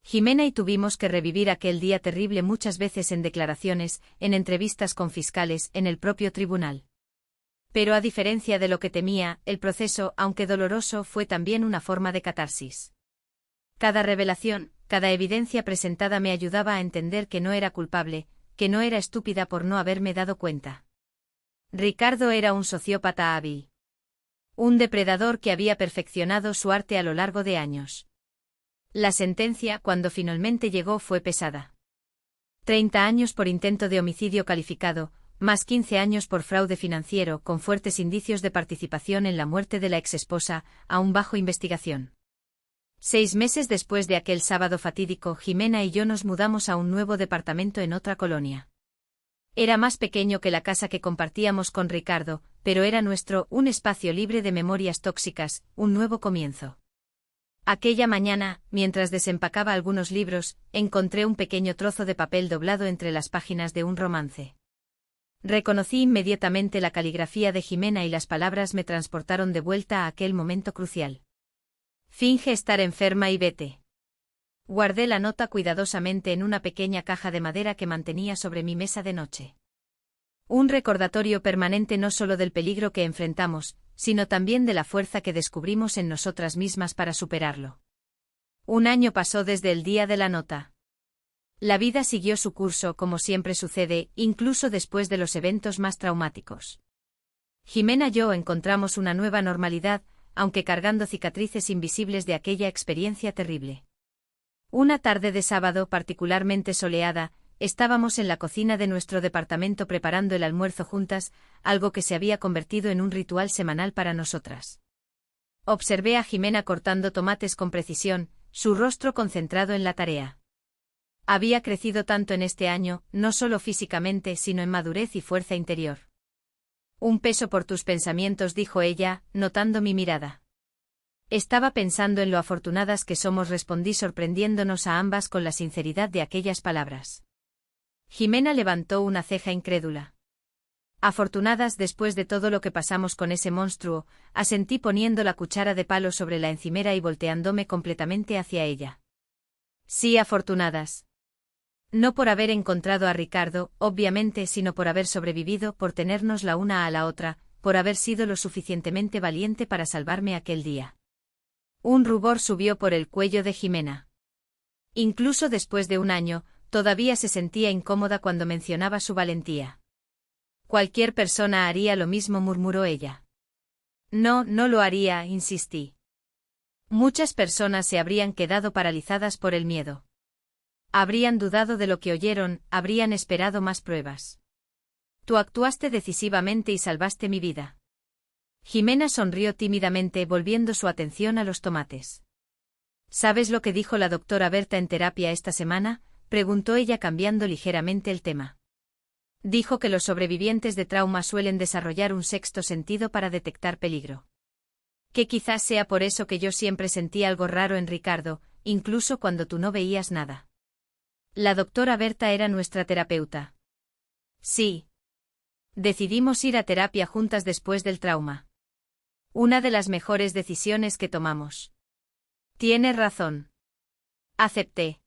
Jimena y tuvimos que revivir aquel día terrible muchas veces en declaraciones, en entrevistas con fiscales, en el propio tribunal. Pero a diferencia de lo que temía, el proceso, aunque doloroso, fue también una forma de catarsis. Cada revelación, cada evidencia presentada me ayudaba a entender que no era culpable, que no era estúpida por no haberme dado cuenta. Ricardo era un sociópata hábil. Un depredador que había perfeccionado su arte a lo largo de años. La sentencia, cuando finalmente llegó, fue pesada. 30 años por intento de homicidio calificado, más 15 años por fraude financiero, con fuertes indicios de participación en la muerte de la exesposa, aún bajo investigación. 6 meses después de aquel sábado fatídico, Jimena y yo nos mudamos a un nuevo departamento en otra colonia. Era más pequeño que la casa que compartíamos con Ricardo, pero era nuestro, un espacio libre de memorias tóxicas, un nuevo comienzo. Aquella mañana, mientras desempacaba algunos libros, encontré un pequeño trozo de papel doblado entre las páginas de un romance. Reconocí inmediatamente la caligrafía de Jimena y las palabras me transportaron de vuelta a aquel momento crucial. Finge estar enferma y vete. Guardé la nota cuidadosamente en una pequeña caja de madera que mantenía sobre mi mesa de noche. Un recordatorio permanente no solo del peligro que enfrentamos, sino también de la fuerza que descubrimos en nosotras mismas para superarlo. Un año pasó desde el día de la nota. La vida siguió su curso como siempre sucede, incluso después de los eventos más traumáticos. Jimena y yo encontramos una nueva normalidad, aunque cargando cicatrices invisibles de aquella experiencia terrible. Una tarde de sábado particularmente soleada, estábamos en la cocina de nuestro departamento preparando el almuerzo juntas, algo que se había convertido en un ritual semanal para nosotras. Observé a Jimena cortando tomates con precisión, su rostro concentrado en la tarea. Había crecido tanto en este año, no solo físicamente, sino en madurez y fuerza interior. Un peso por tus pensamientos, dijo ella, notando mi mirada. Estaba pensando en lo afortunadas que somos, respondí sorprendiéndonos a ambas con la sinceridad de aquellas palabras. Jimena levantó una ceja incrédula. Afortunadas después de todo lo que pasamos con ese monstruo, asentí poniendo la cuchara de palo sobre la encimera y volteándome completamente hacia ella. Sí, afortunadas. No por haber encontrado a Ricardo, obviamente, sino por haber sobrevivido, por tenernos la una a la otra, por haber sido lo suficientemente valiente para salvarme aquel día. Un rubor subió por el cuello de Jimena. Incluso después de un año, todavía se sentía incómoda cuando mencionaba su valentía. Cualquier persona haría lo mismo, murmuró ella. No, no lo haría, insistí. Muchas personas se habrían quedado paralizadas por el miedo. Habrían dudado de lo que oyeron, habrían esperado más pruebas. Tú actuaste decisivamente y salvaste mi vida. Jimena sonrió tímidamente, volviendo su atención a los tomates. ¿Sabes lo que dijo la doctora Berta en terapia esta semana?, preguntó ella cambiando ligeramente el tema. Dijo que los sobrevivientes de trauma suelen desarrollar un sexto sentido para detectar peligro. Que quizás sea por eso que yo siempre sentí algo raro en Ricardo, incluso cuando tú no veías nada. La doctora Berta era nuestra terapeuta. Sí. Decidimos ir a terapia juntas después del trauma. Una de las mejores decisiones que tomamos. Tienes razón. Acepté.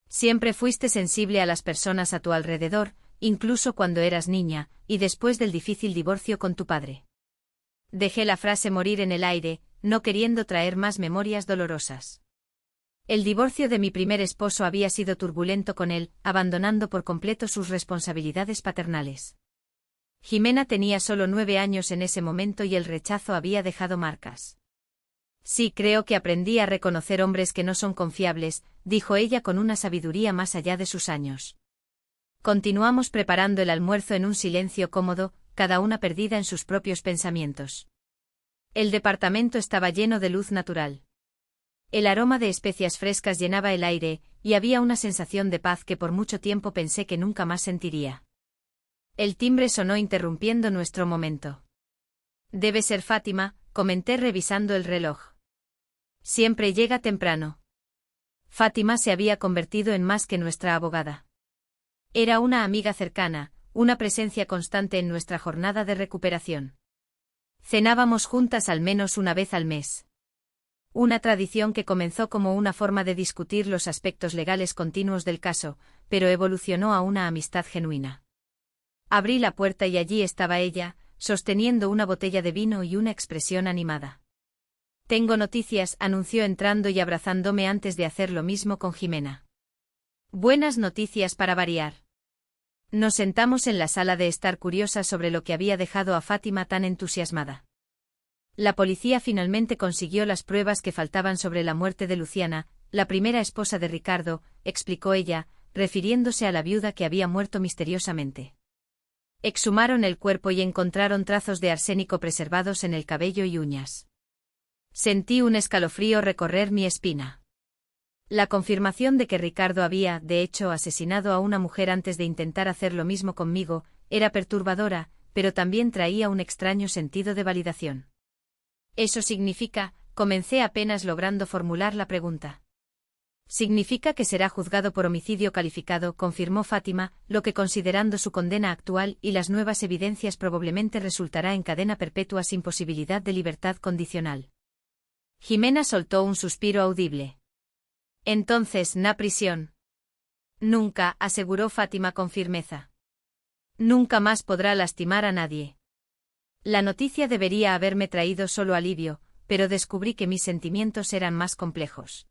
Siempre fuiste sensible a las personas a tu alrededor, incluso cuando eras niña, y después del difícil divorcio con tu padre. Dejé la frase morir en el aire, no queriendo traer más memorias dolorosas. El divorcio de mi primer esposo había sido turbulento con él, abandonando por completo sus responsabilidades paternales. Jimena tenía solo 9 años en ese momento y el rechazo había dejado marcas. Sí, creo que aprendí a reconocer hombres que no son confiables, dijo ella con una sabiduría más allá de sus años. Continuamos preparando el almuerzo en un silencio cómodo, cada una perdida en sus propios pensamientos. El departamento estaba lleno de luz natural. El aroma de especias frescas llenaba el aire, y había una sensación de paz que por mucho tiempo pensé que nunca más sentiría. El timbre sonó interrumpiendo nuestro momento. Debe ser Fátima, comenté revisando el reloj. Siempre llega temprano. Fátima se había convertido en más que nuestra abogada. Era una amiga cercana, una presencia constante en nuestra jornada de recuperación. Cenábamos juntas al menos una vez al mes. Una tradición que comenzó como una forma de discutir los aspectos legales continuos del caso, pero evolucionó a una amistad genuina. Abrí la puerta y allí estaba ella, sosteniendo una botella de vino y una expresión animada. Tengo noticias, anunció entrando y abrazándome antes de hacer lo mismo con Jimena. Buenas noticias para variar. Nos sentamos en la sala de estar curiosas sobre lo que había dejado a Fátima tan entusiasmada. La policía finalmente consiguió las pruebas que faltaban sobre la muerte de Luciana, la primera esposa de Ricardo, explicó ella, refiriéndose a la viuda que había muerto misteriosamente. Exhumaron el cuerpo y encontraron trazos de arsénico preservados en el cabello y uñas. Sentí un escalofrío recorrer mi espina. La confirmación de que Ricardo había, de hecho, asesinado a una mujer antes de intentar hacer lo mismo conmigo, era perturbadora, pero también traía un extraño sentido de validación. Eso significa, comencé apenas logrando formular la pregunta. Significa que será juzgado por homicidio calificado, confirmó Fátima, lo que considerando su condena actual y las nuevas evidencias probablemente resultará en cadena perpetua sin posibilidad de libertad condicional. Jimena soltó un suspiro audible. Entonces, ¿na prisión? Nunca, aseguró Fátima con firmeza. Nunca más podrá lastimar a nadie. La noticia debería haberme traído solo alivio, pero descubrí que mis sentimientos eran más complejos.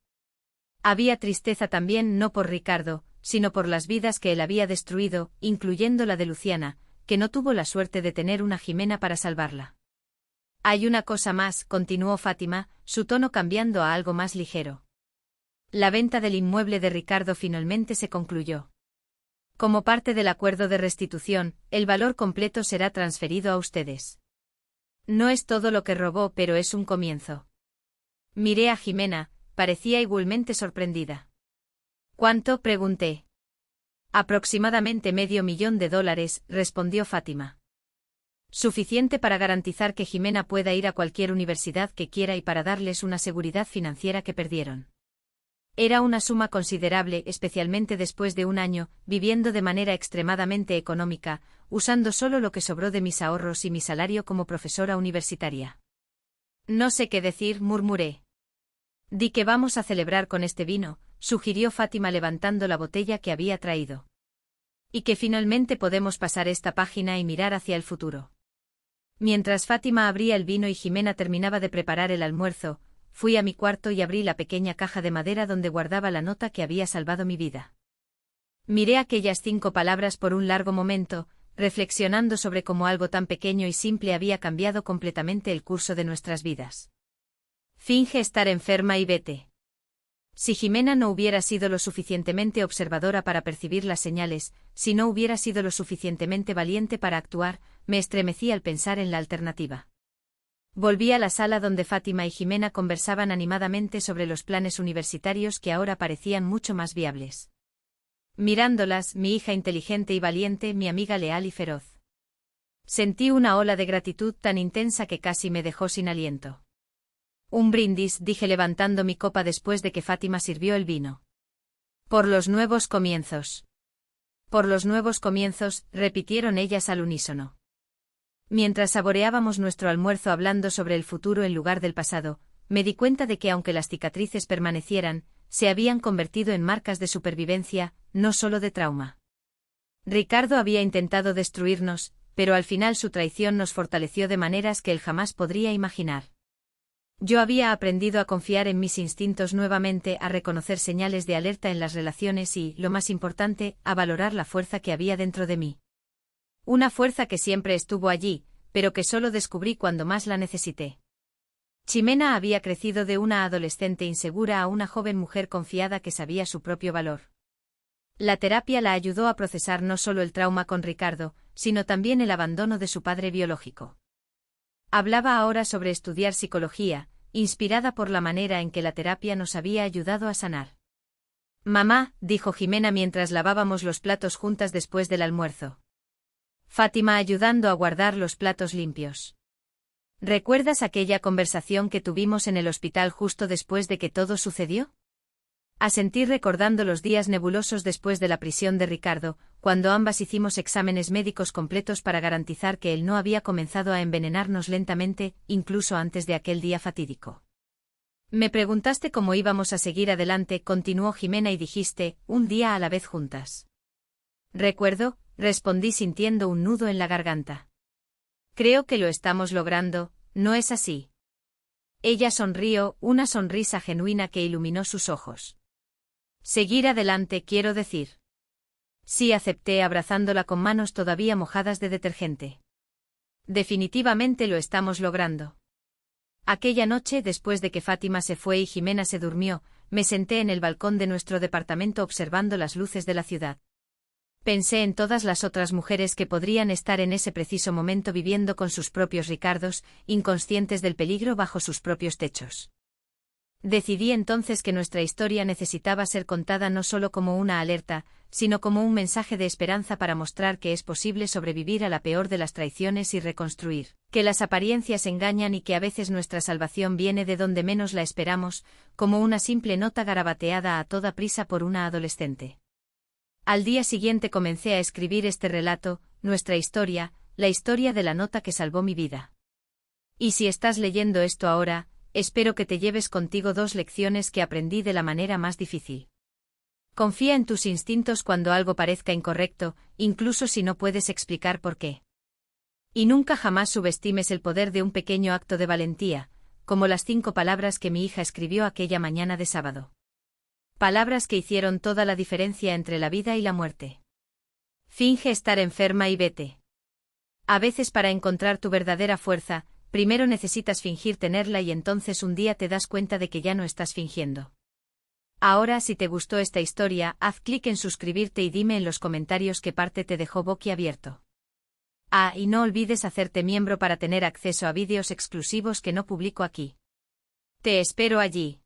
Había tristeza también no por Ricardo, sino por las vidas que él había destruido, incluyendo la de Luciana, que no tuvo la suerte de tener una Jimena para salvarla. Hay una cosa más, continuó Fátima, su tono cambiando a algo más ligero. La venta del inmueble de Ricardo finalmente se concluyó. Como parte del acuerdo de restitución, el valor completo será transferido a ustedes. No es todo lo que robó, pero es un comienzo. Miré a Jimena, parecía igualmente sorprendida. ¿Cuánto?, pregunté. Aproximadamente $500,000, respondió Fátima. Suficiente para garantizar que Jimena pueda ir a cualquier universidad que quiera y para darles una seguridad financiera que perdieron. Era una suma considerable, especialmente después de un año, viviendo de manera extremadamente económica, usando solo lo que sobró de mis ahorros y mi salario como profesora universitaria. No sé qué decir, murmuré. Di que vamos a celebrar con este vino, sugirió Fátima levantando la botella que había traído. Y que finalmente podemos pasar esta página y mirar hacia el futuro. Mientras Fátima abría el vino y Jimena terminaba de preparar el almuerzo, fui a mi cuarto y abrí la pequeña caja de madera donde guardaba la nota que había salvado mi vida. Miré aquellas 5 palabras por un largo momento, reflexionando sobre cómo algo tan pequeño y simple había cambiado completamente el curso de nuestras vidas. Finge estar enferma y vete. Si Jimena no hubiera sido lo suficientemente observadora para percibir las señales, si no hubiera sido lo suficientemente valiente para actuar, me estremecí al pensar en la alternativa. Volví a la sala donde Fátima y Jimena conversaban animadamente sobre los planes universitarios que ahora parecían mucho más viables. Mirándolas, mi hija inteligente y valiente, mi amiga leal y feroz. Sentí una ola de gratitud tan intensa que casi me dejó sin aliento. Un brindis, dije levantando mi copa después de que Fátima sirvió el vino. Por los nuevos comienzos. Por los nuevos comienzos, repitieron ellas al unísono. Mientras saboreábamos nuestro almuerzo hablando sobre el futuro en lugar del pasado, me di cuenta de que aunque las cicatrices permanecieran, se habían convertido en marcas de supervivencia, no solo de trauma. Ricardo había intentado destruirnos, pero al final su traición nos fortaleció de maneras que él jamás podría imaginar. Yo había aprendido a confiar en mis instintos nuevamente, a reconocer señales de alerta en las relaciones y, lo más importante, a valorar la fuerza que había dentro de mí. Una fuerza que siempre estuvo allí, pero que solo descubrí cuando más la necesité. Jimena había crecido de una adolescente insegura a una joven mujer confiada que sabía su propio valor. La terapia la ayudó a procesar no solo el trauma con Ricardo, sino también el abandono de su padre biológico. Hablaba ahora sobre estudiar psicología, inspirada por la manera en que la terapia nos había ayudado a sanar. Mamá, dijo Jimena mientras lavábamos los platos juntas después del almuerzo. Fátima ayudando a guardar los platos limpios. ¿Recuerdas aquella conversación que tuvimos en el hospital justo después de que todo sucedió? Asentí recordando los días nebulosos después de la prisión de Ricardo, cuando ambas hicimos exámenes médicos completos para garantizar que él no había comenzado a envenenarnos lentamente, incluso antes de aquel día fatídico. Me preguntaste cómo íbamos a seguir adelante, continuó Jimena, y dijiste, un día a la vez juntas. Recuerdo, respondí sintiendo un nudo en la garganta. Creo que lo estamos logrando, ¿no es así? Ella sonrió, una sonrisa genuina que iluminó sus ojos. Seguir adelante, quiero decir. Sí, acepté abrazándola con manos todavía mojadas de detergente. Definitivamente lo estamos logrando. Aquella noche, después de que Fátima se fue y Jimena se durmió, me senté en el balcón de nuestro departamento observando las luces de la ciudad. Pensé en todas las otras mujeres que podrían estar en ese preciso momento viviendo con sus propios Ricardos, inconscientes del peligro bajo sus propios techos. Decidí entonces que nuestra historia necesitaba ser contada no solo como una alerta, sino como un mensaje de esperanza para mostrar que es posible sobrevivir a la peor de las traiciones y reconstruir, que las apariencias engañan y que a veces nuestra salvación viene de donde menos la esperamos, como una simple nota garabateada a toda prisa por una adolescente. Al día siguiente comencé a escribir este relato, nuestra historia, la historia de la nota que salvó mi vida. Y si estás leyendo esto ahora, espero que te lleves contigo 2 lecciones que aprendí de la manera más difícil. Confía en tus instintos cuando algo parezca incorrecto, incluso si no puedes explicar por qué. Y nunca jamás subestimes el poder de un pequeño acto de valentía, como las 5 palabras que mi hija escribió aquella mañana de sábado. Palabras que hicieron toda la diferencia entre la vida y la muerte. Finge estar enferma y vete. A veces para encontrar tu verdadera fuerza, primero necesitas fingir tenerla y entonces un día te das cuenta de que ya no estás fingiendo. Ahora, si te gustó esta historia, haz clic en suscribirte y dime en los comentarios qué parte te dejó boquiabierto. Y no olvides hacerte miembro para tener acceso a vídeos exclusivos que no publico aquí. Te espero allí.